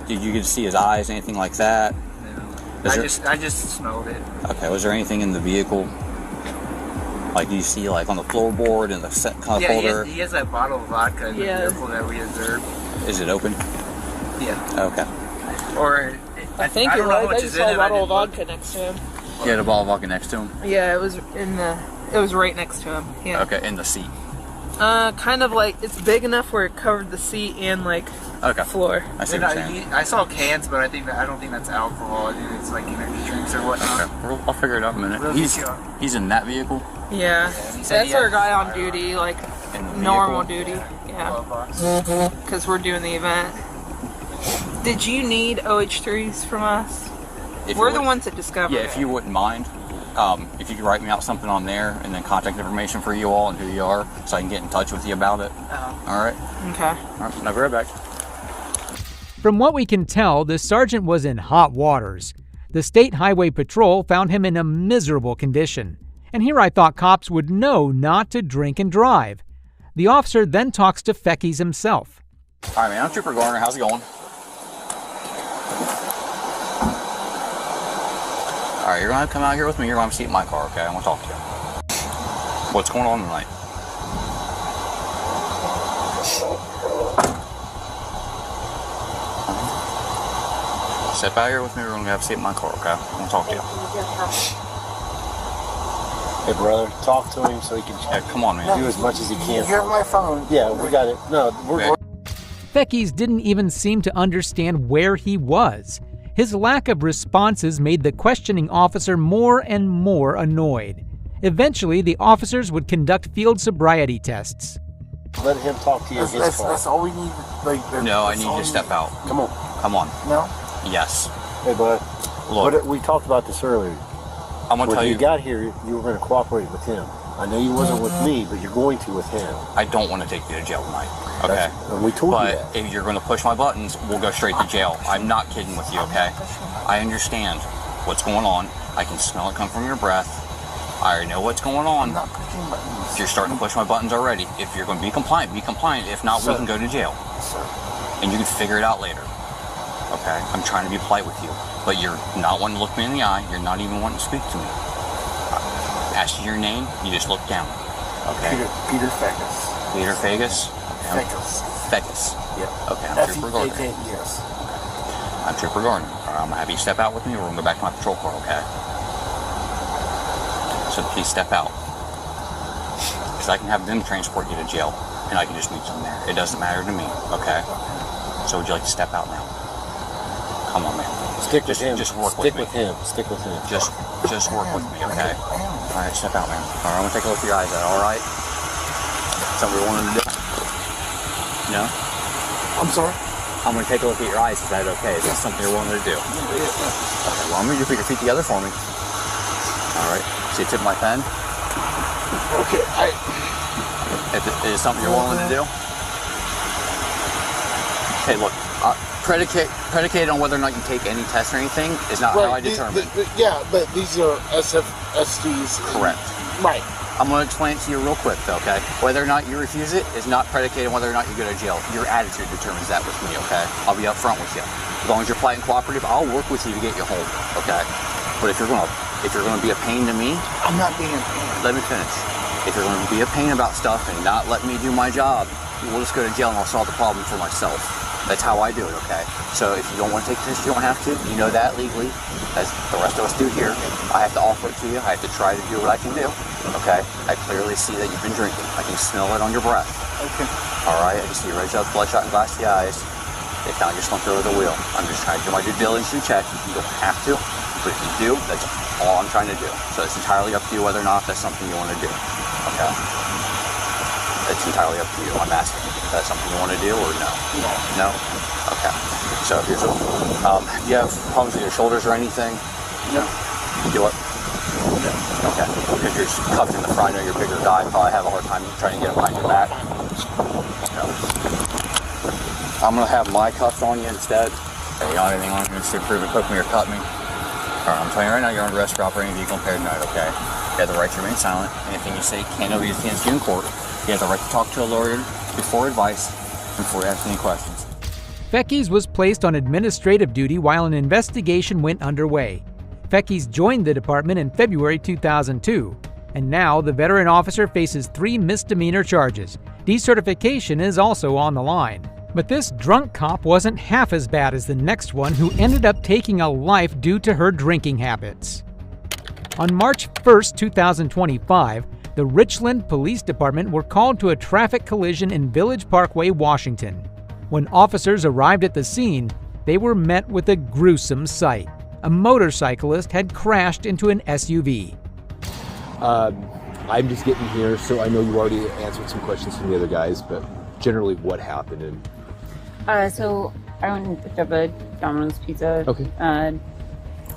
Did you get to see his eyes, anything like that? No. I just smelled it. Okay. Was there anything in the vehicle? Like, do you see like on the floorboard and the set kind of holder? He has that bottle of vodka in the vehicle that we observed. Is it open? Yeah. Okay. Or I think you're right. I just saw a bottle of vodka next to him. You had a bottle of vodka next to him? Yeah, it was right next to him. Yeah. Okay, in the seat. Kind of like it's big enough where it covered the seat and like floor. I see what you're saying. I saw cans, but I don't think that's alcohol. I think it's like energy drinks or whatnot. Okay. I'll figure it out in a minute. He's in that vehicle? Yeah. That's our guy on duty, like normal duty. Yeah. Because we're doing the event. Did you need OH3s from us? We're the ones that discovered it. Yeah, if you wouldn't mind. If you could write me out something on there and then contact information for you all and who you are so I can get in touch with you about it. All right? Okay. All right, I'll be right back. From what we can tell, the sergeant was in hot waters. The State Highway Patrol found him in a miserable condition. And here I thought cops would know not to drink and drive. The officer then talks to Feckes himself. All right, man, I'm Trooper Garner. How's it going? All right, you're going to come out here with me. You're going to see my car, okay? I want to talk to you. What's going on tonight? Step out here with me. We're going to have a seat in my car, okay? I want to talk to you. Hey, brother, talk to him so he can come on, man. Do as much as he can. You have my phone. Yeah, we got it. No, we're Feckes didn't even seem to understand where he was. His lack of responses made the questioning officer more and more annoyed. Eventually, the officers would conduct field sobriety tests. Let him talk to you in his car. That's all we need. No, I need you to step out. Come on. Come on. No? Yes. Hey, bud. Look. We talked about this earlier. I'm going to tell you. When you got here, you were going to cooperate with him. I know you wasn't with me, but you're going to with him. I don't want to take you to jail tonight, okay? And we told you that. But if you're going to push my buttons, we'll go straight to jail. I'm not kidding with you, okay? I understand what's going on. I can smell it come from your breath. I already know what's going on. I'm not pushing buttons. You're starting to push my buttons already. If you're going to be compliant, be compliant. If not, we can go to jail. And you can figure it out later, okay? I'm trying to be polite with you, but you're not wanting to look me in the eye. You're not even wanting to speak to me. Ask you your name, you just look down. Okay. Peter Feckes. Peter Feckes? Okay. Feckes. Yeah. Okay, I'm Trooper Gardner. Yes. I'm Trooper Gardner. I'm gonna have you step out with me, or we're gonna go back to my patrol car, okay? So please step out. Because I can have them transport you to jail, and I can just meet them there. It doesn't matter to me, okay? So would you like to step out now? Come on, man. Stick with him. Just work Stick with me. Stick with him. Just work with me, okay? All right, step out, man. All right, I'm gonna take a look at your eyes. Is that all right? Something we wanted to do? No? I'm sorry? I'm gonna take a look at your eyes. Is that okay? Is that something you're willing to do? Okay, well, I'm gonna put your feet together for me. All right. See the tip of my pen? Okay, Is it something you're willing to do? Hey, look. Predicated on whether or not you take any tests or anything is not how I determine. Yeah, but these are SFSTs. Correct. Right. I'm going to explain it to you real quick, though, okay? Whether or not you refuse it is not predicated on whether or not you go to jail. Your attitude determines that with me, okay? I'll be up front with you. As long as you're polite and cooperative, I'll work with you to get you home, okay? But if you're going to If you're going to be a pain to me, I'm not being a pain. let me finish. If you're going to be a pain about stuff and not let me do my job, we'll just go to jail and I'll solve the problem for myself. That's how I do it, okay? So if you don't want to take this, you don't have to. You know that legally, as the rest of us do here. I have to offer it to you. I have to try to do what I can do, okay? I clearly see that you've been drinking. I can smell it on your breath. Okay. All right, I can see your red shot, bloodshot, and glassy eyes. If not, you're slumped over the wheel. I'm just trying to do my due diligence to check. You don't have to, but if you do, that's all I'm trying to do. So it's entirely up to you whether or not that's something you want to do, okay? It's entirely up to you. I'm asking, is that something you want to do or no? No? Okay. So here's what, do you have problems with your shoulders or anything? No. You do what? No. Okay. Because you're just cuffed in the front. I know you're a bigger guy. Probably have a hard time trying to get it behind your back. No. I'm going to have my cuffs on you instead. Okay, you don't have anything on you to prove it, poke me or cut me? Alright, I'm telling you right now, you're under arrest for operating a vehicle impaired tonight, okay? You have the right to remain silent. Anything you say can't be used against you in court. You have the right to talk to a lawyer before advice and before you ask any questions. Feckes was placed on administrative duty while an investigation went underway. Feckes joined the department in February 2002, and now the veteran officer faces 3 misdemeanor charges. Decertification is also on the line. But this drunk cop wasn't half as bad as the next one, who ended up taking a life due to her drinking habits. On March 1st, 2025, the Richland Police Department were called to a traffic collision in Village Parkway, Washington. When officers arrived at the scene, they were met with a gruesome sight. A motorcyclist had crashed into an SUV. I'm just getting here, so I know you already answered some questions from the other guys, but generally what happened? So I went and picked up a Domino's pizza. Okay.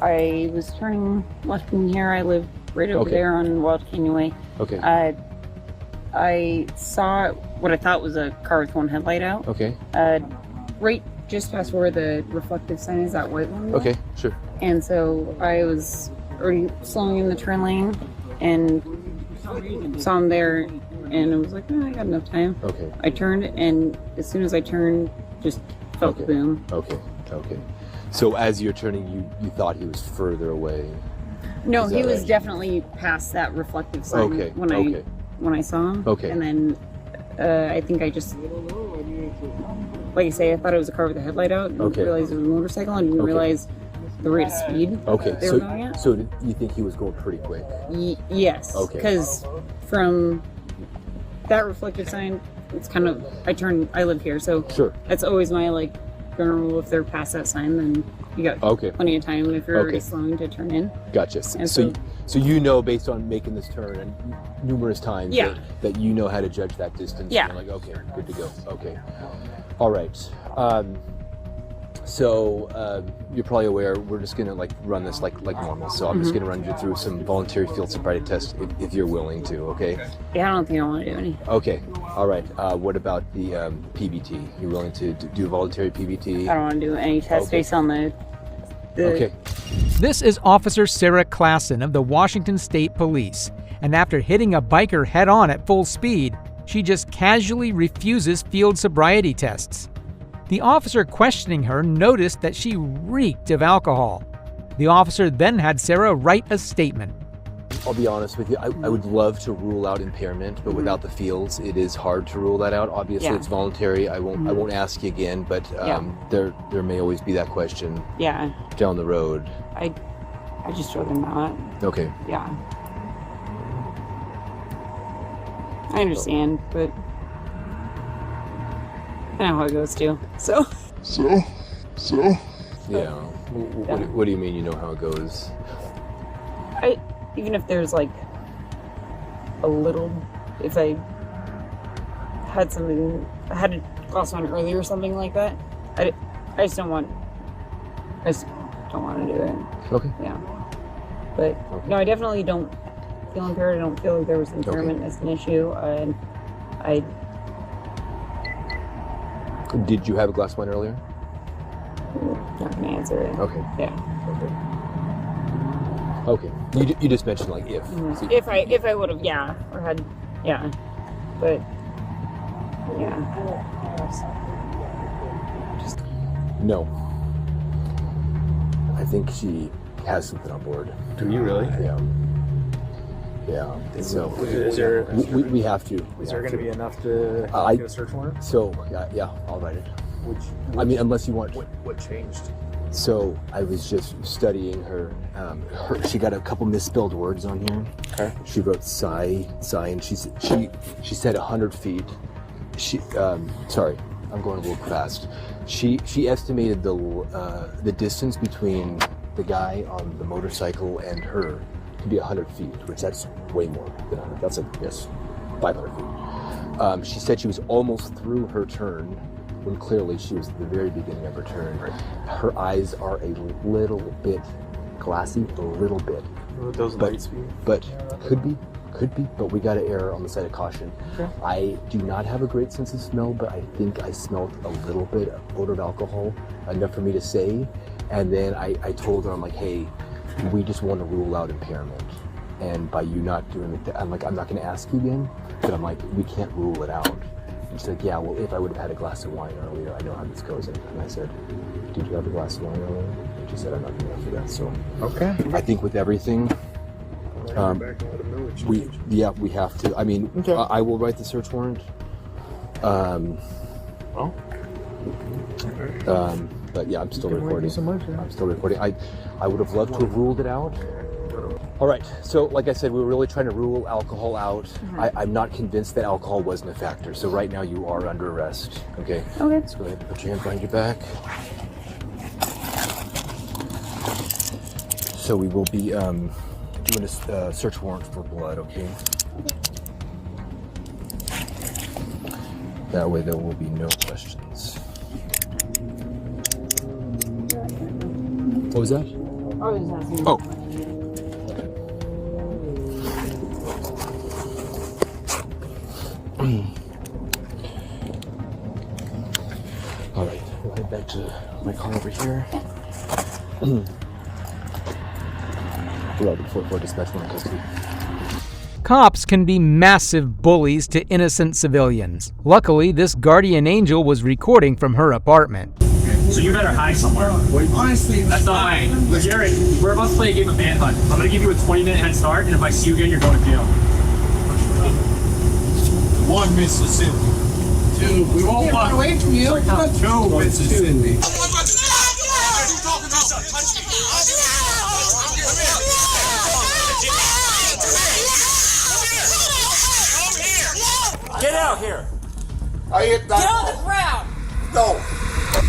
I was turning left in here. I live right over there on Wild Canyon Way. Okay. I saw what I thought was a car with one headlight out. Okay. Right just past where the reflective sign is, that white one. Okay, sure. And so I was already slowing in the turn lane and saw him there, and I was like, oh, I got enough time. Okay. I turned, and as soon as I turned, just felt the boom. Okay. So as you're turning, you thought he was further away? No, Is he that was right? definitely past that reflective sign when I saw him. Okay. And then I think I just, like I say, I thought it was a car with a headlight out. Didn't realize it was a motorcycle. I didn't realize the rate of speed they were going at. So you think he was going pretty quick? Yes. Okay. Because from that reflective sign, it's kind of, I live here, so sure. That's always my general rule. If they're past that sign, then you got plenty of time if you're already slowing to turn in. Gotcha. And so you know, based on making this turn and numerous times, that you know how to judge that distance. Yeah. You're like, okay, good to go. Okay. All right. So you're probably aware we're just gonna run this like normal. So I'm just gonna run you through some voluntary field sobriety tests if you're willing to. Okay. Yeah, I don't think I want to do any. Okay. All right. What about the PBT? You're willing to do voluntary PBT? I don't want to do any tests based on the. Okay. This is Officer Sarah Klassen of the Washington State Police, and after hitting a biker head-on at full speed, she just casually refuses field sobriety tests. The officer questioning her noticed that she reeked of alcohol. The officer then had Sarah write a statement. I'll be honest with you, I would love to rule out impairment, but without the fields, it is hard to rule that out. Obviously, it's voluntary. I won't ask you again, but there may always be that question down the road. I just rather not. Okay. Yeah. I understand, but I know how it goes too. So. Yeah. What do you mean? You know how it goes? Even if there's a little, if I had a glass of wine earlier or something like that, I just don't want to do it. Okay. Yeah. But no, I definitely don't feel impaired. I don't feel like there was impairment as an issue. Did you have a glass of wine earlier? Not gonna answer it. Okay. Yeah. Okay. You just mentioned if. So If I would have, or had, but no. I think she has something on board. Do you really? Yeah. Yeah. So Is there? we have to. Is there going to be enough to get a search warrant? So yeah, I'll write it. I mean, unless you want. What changed? So I was just studying her. She got a couple misspelled words on here. Okay. She wrote sigh, and she said 100 feet. Sorry, I'm going a little fast. She estimated the distance between the guy on the motorcycle and her to be 100 feet, which that's way more than 100. That's 500 feet. She said she was almost through her turn when clearly she was at the very beginning of her turn. Her eyes are a little bit glassy, a little bit. Those light speed? But could be, but we got to err on the side of caution. Okay. I do not have a great sense of smell, but I think I smelled a little bit of odor of alcohol, enough for me to say. And then I told her, I'm like, hey, we just want to rule out impairment. And by you not doing it, I'm like, I'm not going to ask you again, but I'm like, we can't rule it out. And she's like, yeah, well, if I would have had a glass of wine earlier, I know how this goes. And I said, did you have a glass of wine earlier? And she said, I'm not going to answer that. So okay. I think with everything, we have to. I mean, okay. I will write the search warrant. But yeah, I'm still recording. I'm still recording. I would have loved to have ruled it out. All right, so like I said, we were really trying to rule alcohol out. I'm not convinced that alcohol wasn't a factor. So right now you are under arrest. Okay. Okay. Let's go ahead and put your hand behind your back. So we will be doing a search warrant for blood. Okay. That way there will be no questions. What was that? I was asking. Oh. All right, we'll head back to my car over here. 1144 dispatch warrant custody. Cops can be massive bullies to innocent civilians. Luckily, this guardian angel was recording from her apartment. So you better hide somewhere. Honestly, that's not mine. Jared, we're about to play a game of manhunt. I'm going to give you a 20-minute head start, and if I see you again, you're going to jail. 1 Mississippi. 2, we won't run away from you. 2 Mississippi. Get out here. Get on the ground. Go.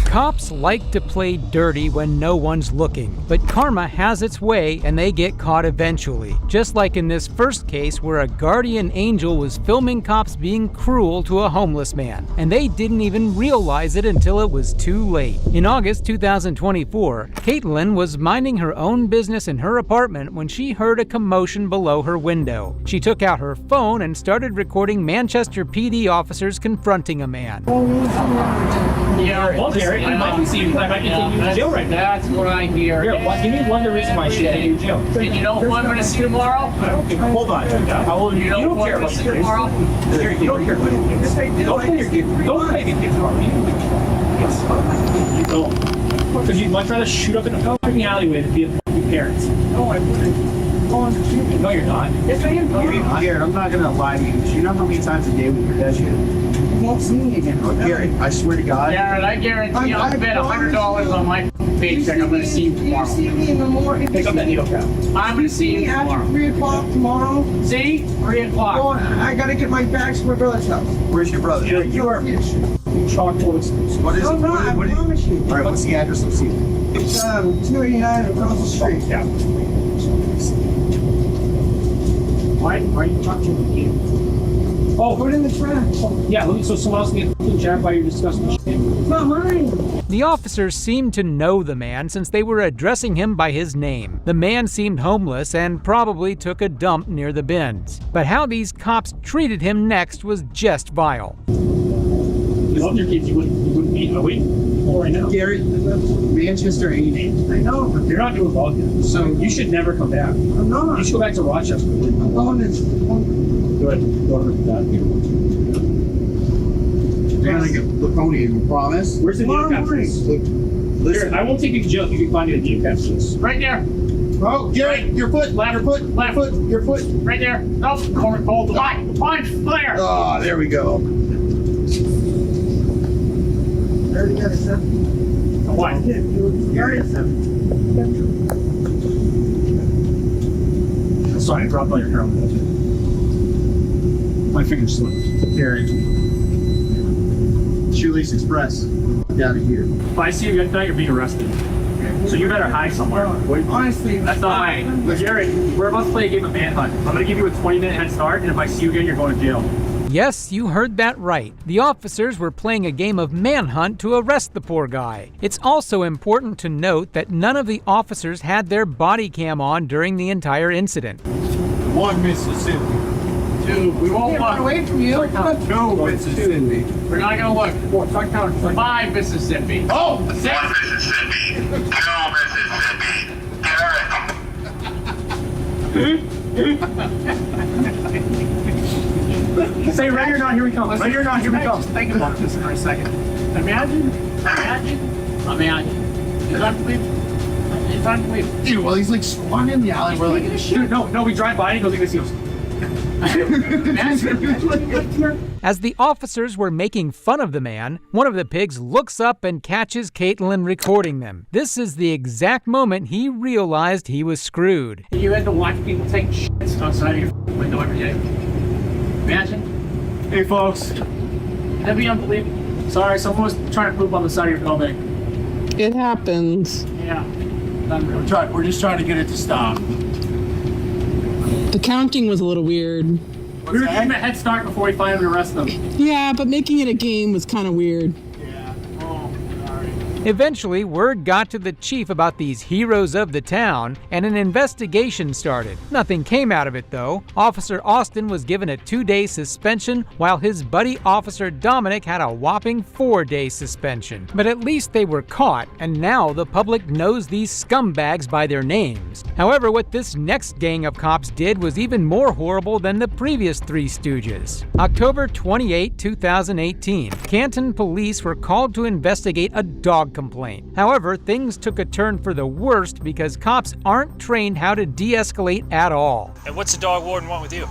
Cops like to play dirty when no one's looking, but karma has its way and they get caught eventually. Just like in this first case where a guardian angel was filming cops being cruel to a homeless man, and they didn't even realize it until it was too late. In August 2024, Caitlin was minding her own business in her apartment when she heard a commotion below her window. She took out her phone and started recording Manchester PD officers confronting a man. Yeah, well, Gary, I might be taking you to jail right now. That's what I hear. Here, give me one of the reasons why I should take you to jail. And you know who I'm going to see tomorrow? Hold on. How old are you? You know who I'm going to see tomorrow? Gary, you don't care. Don't play your game. Don't play your game tomorrow. You don't. Because you'd much rather shoot up in a fucking alleyway than be with your parents. No, I wouldn't. No, you're not. Yes, I am. Garrett, I'm not going to lie to you. You know how many times a day we protect you? You won't see me again. Oh, Garrett, I swear to God. Jared, I guarantee I'll bet $100 on my paycheck I'm going to see you tomorrow. You see me in the morning. Pick up that needle cap. I'm going to see you tomorrow. 3 o'clock tomorrow. See? 3 o'clock. Oh, I got to get my bags to my brother's house. Where's your brother? You are chalkboard exclusive. What is it? No, I promise you. All right, what's the address of Caesar? It's 289 across the street. Yeah. Why are you talking to me? Oh, put it in the trash. Yeah, so someone else can get Jack while you're discussing the shit. It's not mine. The officers seemed to know the man since they were addressing him by his name. The man seemed homeless and probably took a dump near the bins. But how these cops treated him next was just vile. You love your kids, you wouldn't be waiting right now. Gary, Manchester ain't. I know. You're not doing well here. So you should never come back. I'm not. You should go back to Rochester. I'm going to. Good. Go over to that. You're going to get Laconian, promise. Where's the deal capsules? Listen, I won't take you to jail if you can find me the deal capsules. Right there. Oh, Garrett, your foot, Left foot, your foot. right there. Oh, corner, hold the line. Punch, there. Oh, there we go. What? Sorry, I dropped all your hair on the edge. My fingers slipped. Garrett. Shoelace Express. Down here. If I see you again tonight, you're being arrested. So you better hide somewhere. Honestly, that's not right. Jared, we're about to play a game of manhunt. I'm going to give you a 20-minute head start, and if I see you again, you're going to jail. Yes, you heard that right. The officers were playing a game of manhunt to arrest the poor guy. It's also important to note that none of the officers had their body cam on during the entire incident. 1 Mississippi. 2. We won't look. Run away from you. 2 Mississippi. We're not going to look. 4. Start counting. 5 Mississippi. Oh! 6. 1 Mississippi. 2 Mississippi. Say right here now, here we come. Right here now, here we come. Think about this for a second. Imagine. It's unbelievable. It's unbelievable. Dude, well, he's like squatting in the alley. We're like, dude, no, we drive by and he goes, he goes. As the officers were making fun of the man, one of the pigs looks up and catches Caitlin recording them. This is the exact moment he realized he was screwed. You had to watch people take shits outside of your window every day. Imagine. Hey folks, that'd be unbelievable. Sorry, someone was trying to poop on the side of your building. It happens. Yeah. We're just trying to get it to stop. The counting was a little weird. We were giving him a head start before we find him and arrest him. Yeah, but making it a game was kind of weird. Yeah. Oh, sorry. Eventually, word got to the chief about these heroes of the town, and an investigation started. Nothing came out of it, though. Officer Austin was given a 2-day suspension, while his buddy Officer Dominic had a whopping 4-day suspension. But at least they were caught, and now the public knows these scumbags by their names. However, what this next gang of cops did was even more horrible than the previous 3 stooges. October 28, 2018, Canton police were called to investigate a dog complaint. However, things took a turn for the worst because cops aren't trained how to de-escalate at all. And what's the dog warden want with you?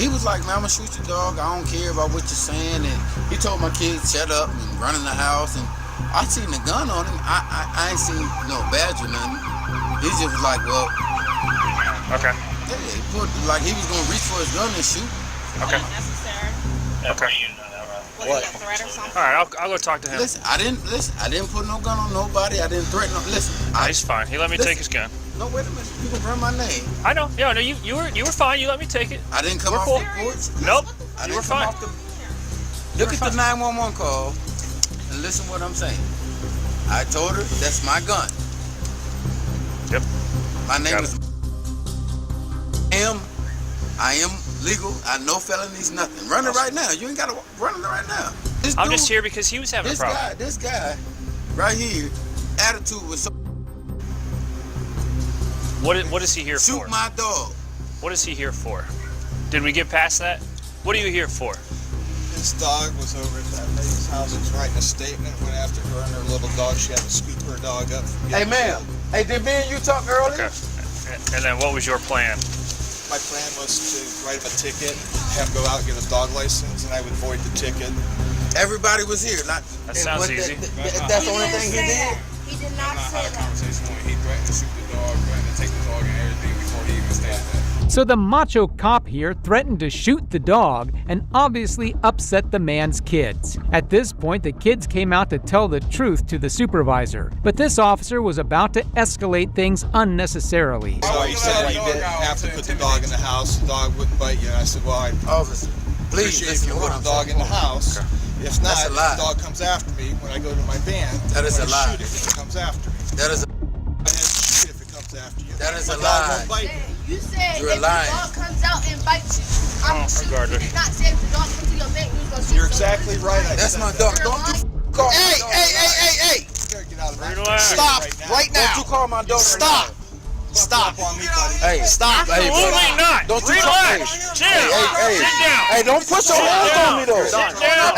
He was like, man, I'm gonna shoot your dog. I don't care about what you're saying. And he told my kids, shut up and run in the house. And I seen the gun on him. I ain't seen no badge or nothing. He just was like, well. Okay. Yeah, he put, like he was gonna reach for his gun and shoot. Okay. Okay. What? All right, I'll go talk to him. Listen, I didn't put no gun on nobody. I didn't threaten him. Listen. He's fine. He let me take his gun. No, wait a minute. You can run my name. I know. Yeah, no, you were fine. You let me take it. I didn't come off the porch. Nope. You were fine. Look at the 911 call and listen what I'm saying. I told her that's my gun. Yep. My name is. I am legal. I know felonies, nothing. Run it right now. You ain't gotta run it right now. I'm just here because he was having a problem. This guy, right here, attitude was so. What is he here for? Shoot my dog. What is he here for? Did we get past that? What are you here for? This dog was over at that lady's house. Was writing a statement. Went after her and her little dog. She had to scoop her dog up. Hey, ma'am. Hey, did me and you talk earlier? Okay. And then what was your plan? My plan was to write him a ticket, have him go out and get a dog license, and I would void the ticket. Everybody was here. That sounds easy. That's the only thing he did? He did not say that. Conversation when he threatened to shoot the dog, threatened to take the dog and everything before he even stated that. So the macho cop here threatened to shoot the dog and obviously upset the man's kids. At this point, the kids came out to tell the truth to the supervisor, but this officer was about to escalate things unnecessarily. So he said you didn't have to put the dog in the house, the dog wouldn't bite you. And I said, well, I appreciate if you put the dog in the house. Okay. If not, if the dog comes after me when I go to my van, that is a lie. Shoot it if it comes after me. That is a I have to shoot if it comes after you. That is a My dog lie. won't bite me. You said You're if lying. the dog comes out and bites you, I'm shooting. You did not say if the dog comes to your neck, you was going to shoot. You're exactly right. That's my dog. Don't you call my dog. Hey. Get out of Stop right now. Don't you call my dog. Stop. Stop. Hey, stop. Absolutely not. Don't you relax. Chill. Hey. Sit down. Hey, don't put your hands on me though. Sit down.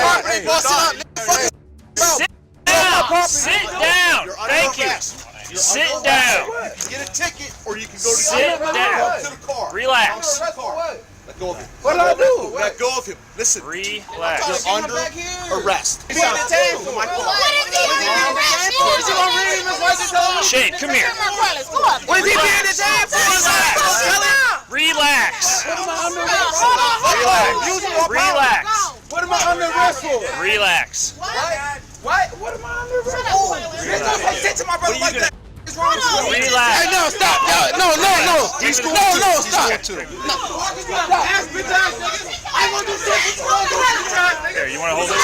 Sit down. Sit down. Thank you. Sit down. Get a ticket. or you can go to Sit jail. down. To the car. Relax. Let go of him. What did I do? Let go of him. Listen. Relax. You're under arrest. Shane, come here. What is he being detained for? Relax. Relax. What am I under arrest for? Relax. What? What am I under arrest for? Relax. To my brother like that. Relax. Hey, no, stop. No, He's going stop. I want to do shit. Here, you want to hold this?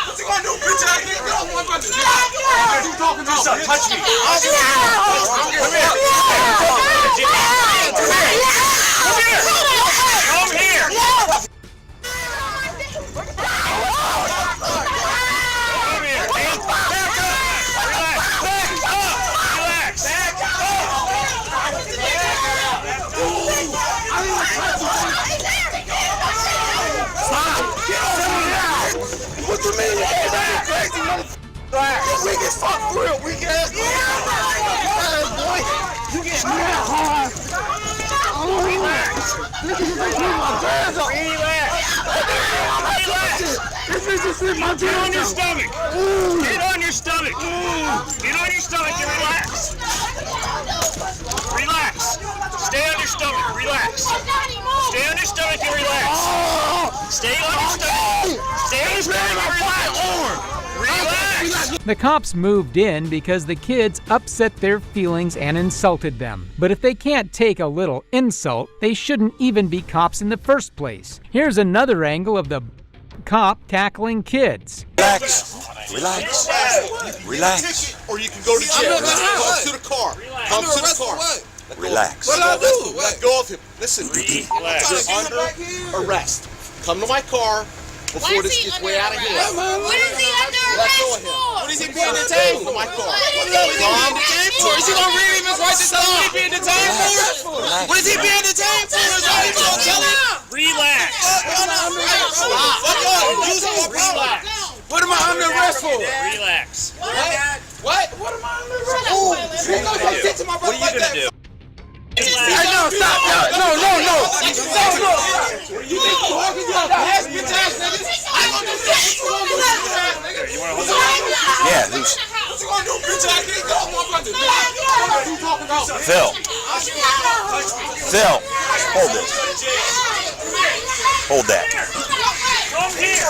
What you gonna do, bitch ass nigga? Get off my brother. What you talking about? Touch me. Come here. What you mean? You crazy motherfucker. Weak as fuck for real. Weak ass. Boy. You get hard. Relax. This bitch just hit my Get on your stomach. Get on your stomach. Get on your stomach and relax. Relax. Stay on your stomach. Relax. Stay on your stomach and relax. Stay on your stomach. Stay on your stomach and relax. Relax. The cops moved in because the kids upset their feelings and insulted them. But if they can't take a little insult, they shouldn't even be cops in the first place. Here's another angle of the cop tackling kids. Relax. Relax. Or you can go to jail. Come to the car. Come to the car. Relax. What did I do? Let go of him. Listen. Relax. You're under arrest. Come to my car before this gets way out of hand. What is he under arrest for? What is he being detained for? My car. What is he being detained for? Is he gonna read him his rights and tell him what he being detained for? What is he being detained for? Is that what you gonna tell him? Relax. Relax. What am I under arrest for? Relax. What? What am I under arrest for? What are you gonna do? Hey, no, stop. No. You think talking about ass bitch ass niggas? I want to do shit. Here, you want to hold this? Yeah, loose. What you gonna do, bitch ass nigga? Get off my brother. What you talking about? Phil, hold this. Hold that. Come here.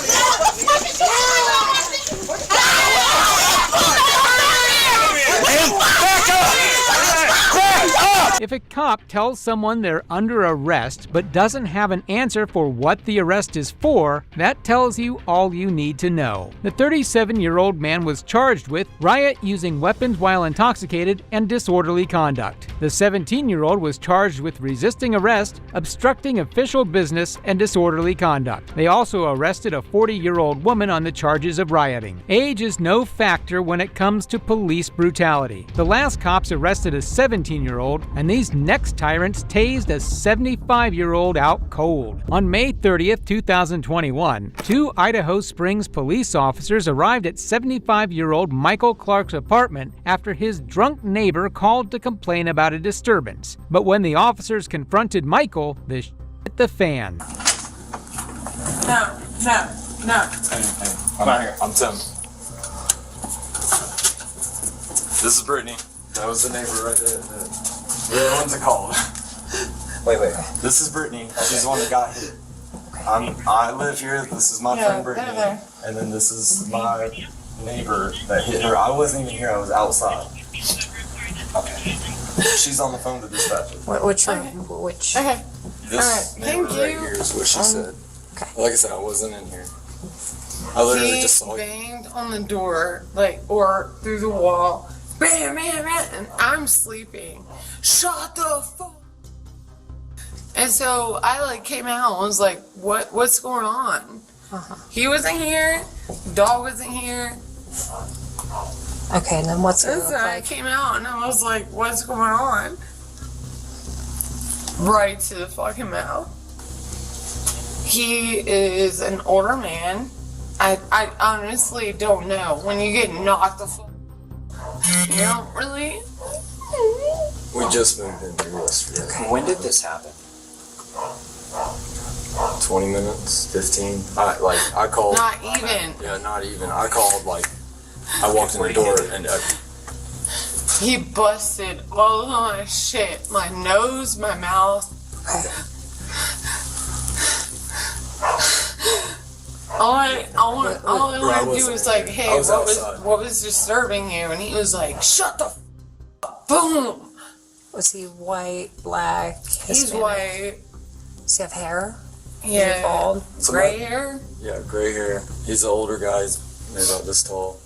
If a cop tells someone they're under arrest but doesn't have an answer for what the arrest is for, that tells you all you need to know. The 37-year-old man was charged with riot using weapons while intoxicated and disorderly conduct. The 17-year-old was charged with resisting arrest, obstructing official business, and disorderly conduct. They also arrested a 40-year-old woman on the charges of rioting. Age is no factor when it comes to police brutality. The last cops arrested a 17-year-old, and these next tyrants tased a 75-year-old out cold. On May 30th, 2021, 2 Idaho Springs police officers arrived at 75-year-old Michael Clark's apartment after his drunk neighbor called to complain about a disturbance. But when the officers confronted Michael, the shit hit the fan. No. Hey, come out here. I'm Tim. This is Brittany. That was the neighbor right there. You're the one to call. Wait. This is Brittany. She's the one that got hit. I live here. This is my friend Brittany. And then this is my neighbor that hit her. I wasn't even here. I was outside. Okay. She's on the phone to dispatcher. Which one? Which? Okay. This neighbor right here is what she said. Okay. Like I said, I wasn't in here. I literally just saw you. He banged on the door, or through the wall. Bam, and I'm sleeping. Shut the fuck. And so I came out and was like, what's going on? He wasn't here. Dog wasn't here. Okay, and then what's it And so I came out and I was like, what's going on? Right to the fucking mouth. He is an older man. I honestly don't know. When you get knocked the fuck, you don't really. We just moved in here yesterday. When did this happen? 20 minutes, 15. I called. Not even. Yeah, not even. I called I walked in the door and He busted all of my shit. My nose, my mouth. All I wanted to do was like, hey, what was disturbing you? And he was like, shut the f up. Boom. Was he white, black, He's Hispanic? white. Does he have hair? Yeah. Is he bald? Gray hair? yeah, gray hair. He's an older guy. He's maybe about this tall.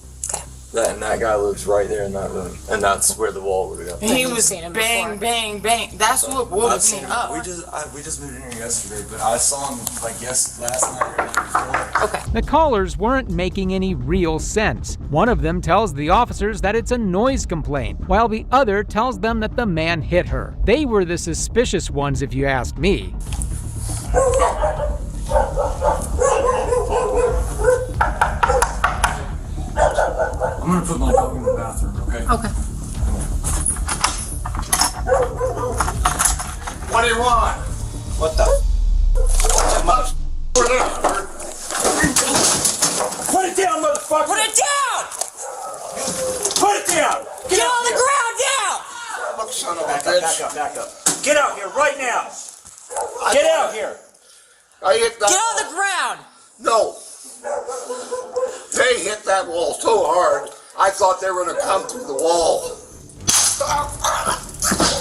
That guy lives right there in that room, and that's where the wall would go. He was bang, bang, bang. That's what woke me up. We just moved in here yesterday, but I saw him last night or night before. Okay. The callers weren't making any real sense. One of them tells the officers that it's a noise complaint, while the other tells them that the man hit her. They were the suspicious ones, if you ask me. I'm gonna put my dog in the bathroom, okay? Okay. What do you want? What the? Over there. Put it down, motherfucker. Put it down! Put it down. Get on the ground down! Look, son of a bitch. Back up. Get out here right now. Get out here. Get on the ground! No. They hit that wall so hard, I thought they were going to come through the wall.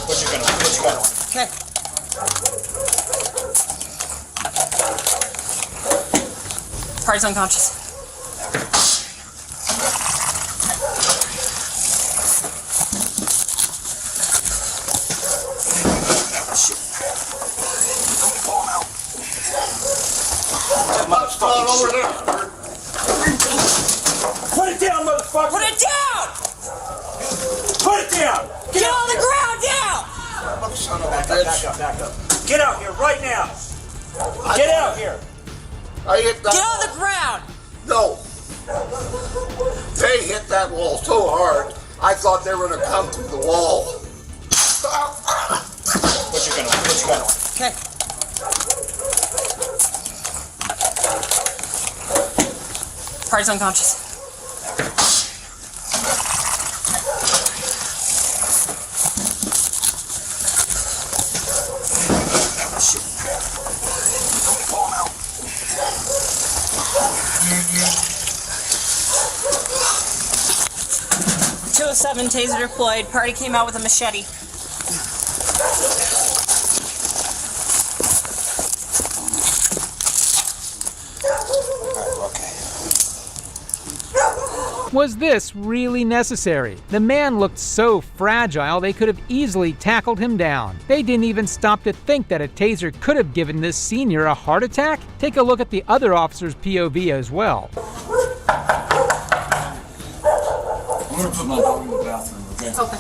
What you gonna? Okay. Party's unconscious. Over there. Put it down, motherfucker. Put it down! Put it down. Get on the ground down! Look, son of a bitch. Back up. Get out here right now. Get out here. Get on the ground! No. They hit that wall so hard, I thought they were going to come through the wall. What you gonna? Okay. Party's unconscious. .207 taser deployed. Party came out with a machete. Was this really necessary? The man looked so fragile they could have easily tackled him down. They didn't even stop to think that a taser could have given this senior a heart attack. Take a look at the other officer's POV as well. I'm gonna put my dog in the bathroom, okay? Okay.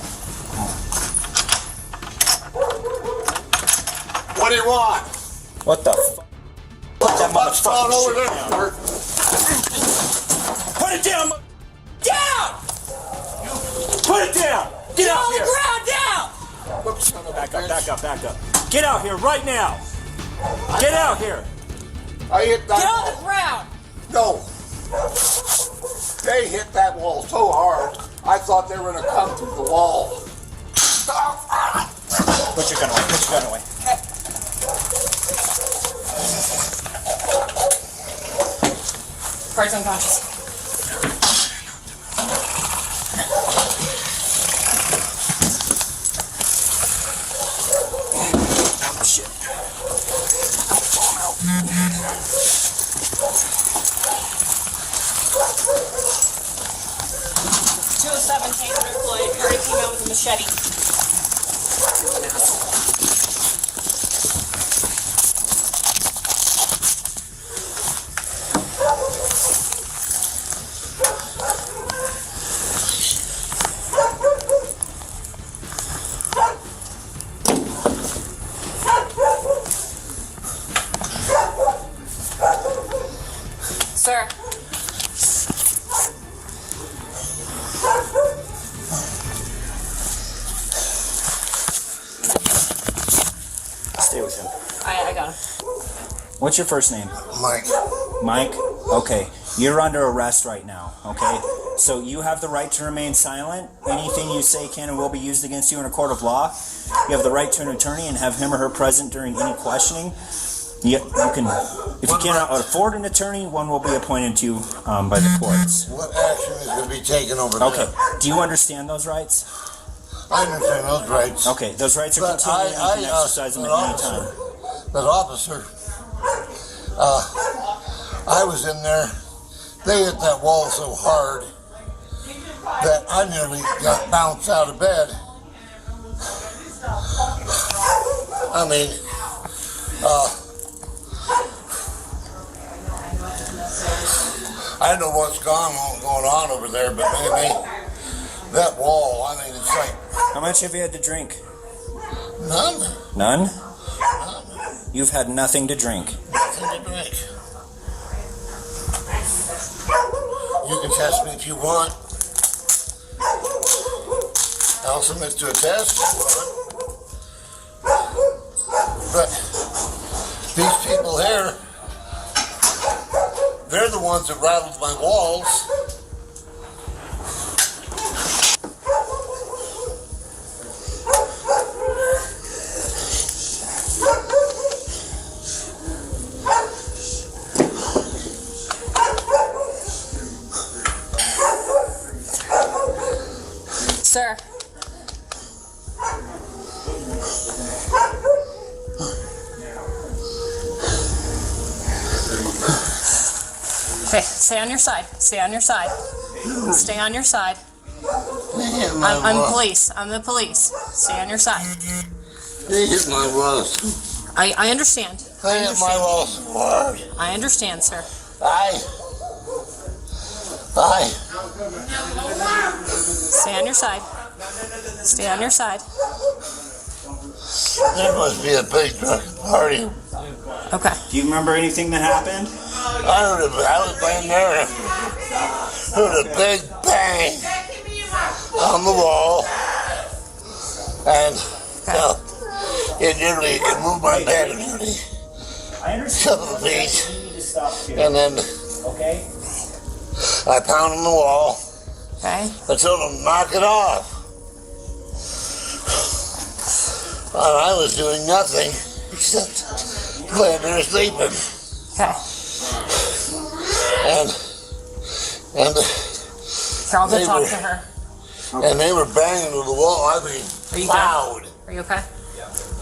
What do you want? What the? Put that motherfucker over shit there. down. Put it down. Down! Put it down. Get out on here. the ground down! Look, son of a bitch. Back up. Get out here right now. Get out here. Get on the ground! No. They hit that wall so hard, I thought they were going to come through the wall. Put your gun away. Party's unconscious. Shit. 207 taser deployed. Party came out with a machete. Sir. Stay with him. I got him. What's your first name? Mike. Mike? Okay. You're under arrest right now, okay? So you have the right to remain silent. Anything you say can and will be used against you in a court of law. You have the right to an attorney and have him or her present during any questioning. You can, if you cannot afford an attorney, one will be appointed to you by the courts. What action is going to be taken over there? Okay. Do you understand those rights? I understand those rights. Okay. Those rights are continuing. You can exercise them at any time. But officer, I was in there. They hit that wall so hard that I nearly got bounced out of bed. I mean, I don't know what's going on over there, but man, that wall, I mean, it's like... How much have you had to drink? None. None? You've had nothing to drink. Nothing to drink. You can test me if you want. I'll submit to a test if you want. But these people here, they're the ones that rattled my walls. Sir. Okay, stay on your side. Stay on your side. Stay on your side. I'm police. I'm the police. Stay on your side. They hit my walls. I understand. They hit my walls hard. I understand, sir. Aye. Stay on your side. Stay on your side. There must be a big drunken party. Okay. Do you remember anything that happened? I was laying there. Heard a big bang on the wall, and it nearly moved my bed nearly a couple of feet, and then I pounded on the wall. Okay. I told him knock it off. And I was doing nothing except laying there sleeping. Okay. And I'll go talk to her. And they were banging to the wall. I mean, Are you loud. good? Are you okay?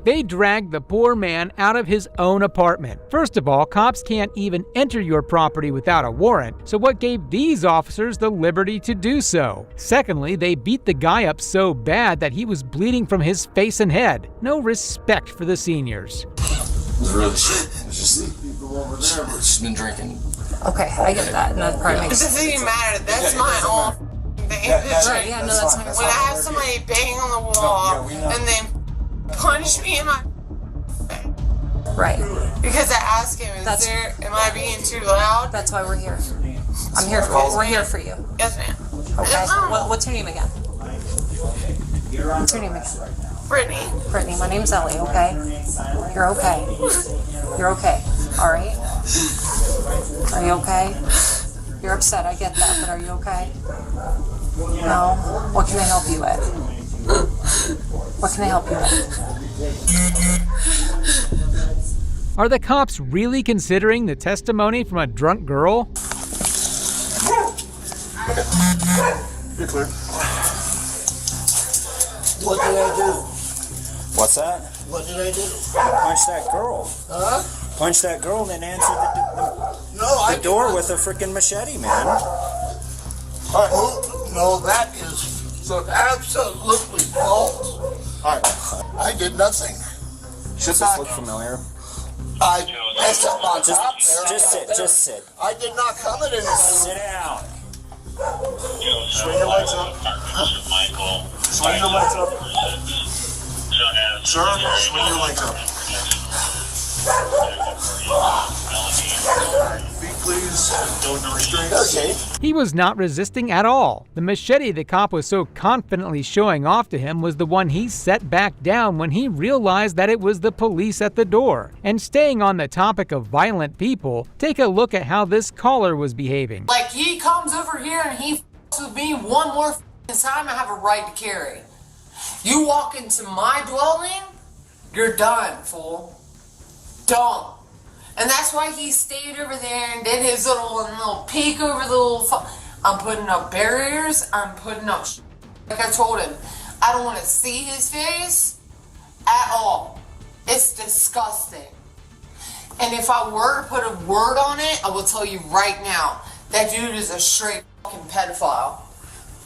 They dragged the poor man out of his own apartment. First of all, cops can't even enter your property without a warrant, so what gave these officers the liberty to do so? Secondly, they beat the guy up so bad that he was bleeding from his face and head. No respect for the seniors. It was really shit. It was just been drinking. Okay, I get that, and that probably makes It doesn't even matter. That's my own thing. Right, yeah, no, that's not when I have somebody bang on the wall and then punch me in my right because I asked him, am I being too loud? That's why we're here. I'm here for you. We're here for you. Yes, ma'am. Okay. What's your name again? What's your name again? Brittany. Brittany, my name's Ellie, okay? You're okay. You're okay. Alright? Are you okay? You're upset, I get that, but are you okay? No? What can I help you with? What can I help you with? Are the cops really considering the testimony from a drunk girl? You're clear. What did I do? What's that? What did I do? Punch that girl. Huh? Punch that girl and then answer the door with a freaking machete, man. No, that is so absolutely false. I did nothing. Should this look familiar? I messed up on top there. Just sit. I did not come at anything. Sit down. Swing your legs up. Swing your legs up. Sir, swing your legs up. Feet please. No restraints. Okay. He was not resisting at all. The machete the cop was so confidently showing off to him was the one he set back down when he realized that it was the police at the door. And staying on the topic of violent people, take a look at how this caller was behaving. Like, he comes over here and he f***s with me one more f***ing time, I have a right to carry. You walk into my dwelling, you're done, fool. Done. And that's why he stayed over there and did his little peek over the little... I'm putting up barriers. I'm putting up... Like I told him, I don't want to see his face at all. It's disgusting. And if I were to put a word on it, I will tell you right now, that dude is a straight fucking pedophile.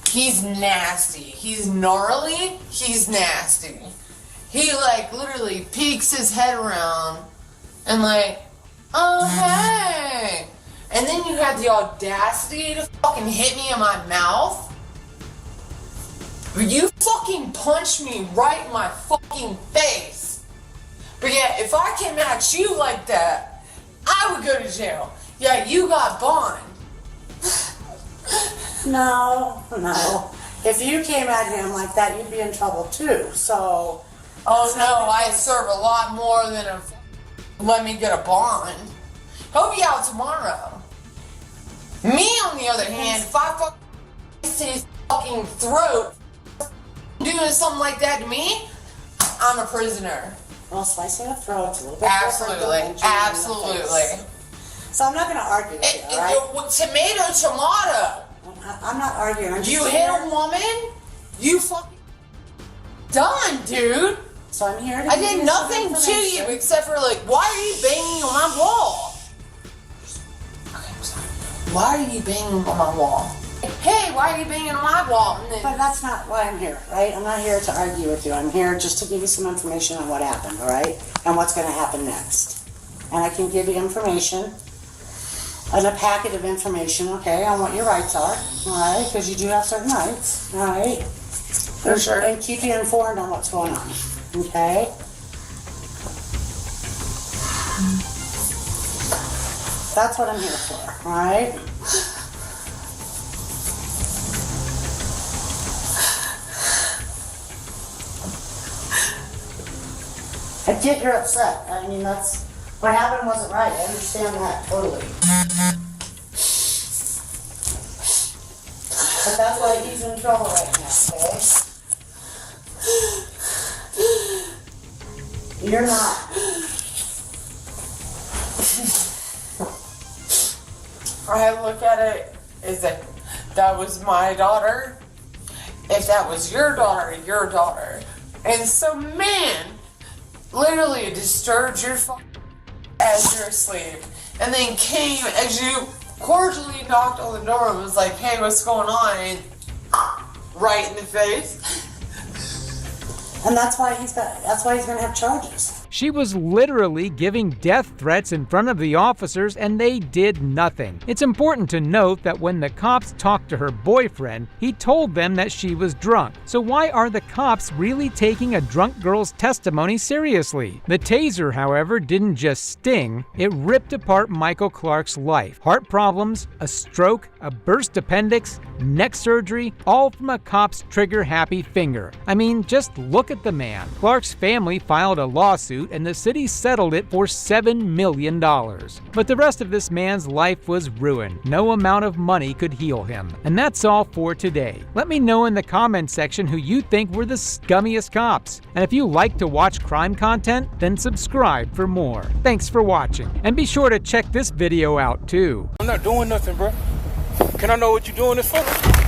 He's nasty. He's gnarly. He's nasty. He, like, literally peeks his head around and, like, oh, hey. And then you had the audacity to fucking hit me in my mouth. You fucking punched me right in my fucking face. But yeah, if I came at you like that, I would go to jail. Yeah, you got bond. No. If you came at him like that, you'd be in trouble too, so... Oh no, I serve a lot more than let me get a bond. He'll be out tomorrow. Me, on the other hand, if I fucking to his fucking throat doing something like that to me, I'm a prisoner. Well, slicing a throat's a little bit absolutely, different than absolutely. So I'm not going to argue with you, all right? Tomato. I'm not arguing. I'm just you hit a woman, you fucking done, dude. So I'm here to I did nothing to you except for, like, why are you banging on my wall? Okay, I'm sorry. Why are you banging on my wall? Hey, why are you banging on my wall? But that's not why I'm here, right? I'm not here to argue with you. I'm here just to give you some information on what happened, all right? And what's going to happen next. And I can give you information, and a packet of information, okay, on what your rights are, all right? Because you do have certain rights, all right? For sure. And keep you informed on what's going on, okay? That's what I'm here for, all right? I get you're upset. I mean, that's what happened wasn't right. I understand that totally. But that's why he's in trouble right now, okay? You're not. I look at it as that was my daughter. If that was your daughter. And so, man, literally disturbed your phone as you're asleep, and then came as you cordially knocked on the door and was like, hey, what's going on? And right in the face. And that's why he's gonna have charges. She was literally giving death threats in front of the officers, and they did nothing. It's important to note that when the cops talked to her boyfriend, he told them that she was drunk. So why are the cops really taking a drunk girl's testimony seriously? The taser, however, didn't just sting, it ripped apart Michael Clark's life. Heart problems, a stroke, a burst appendix, neck surgery, all from a cop's trigger-happy finger. I mean, just look at the man. Clark's family filed a lawsuit and the city settled it for $7 million. But the rest of this man's life was ruined. No amount of money could heal him. And that's all for today. Let me know in the comment section who you think were the scummiest cops. And if you like to watch crime content, then subscribe for more. Thanks for watching. And be sure to check this video out too. I'm not doing nothing, bro. Can I know what you're doing this for?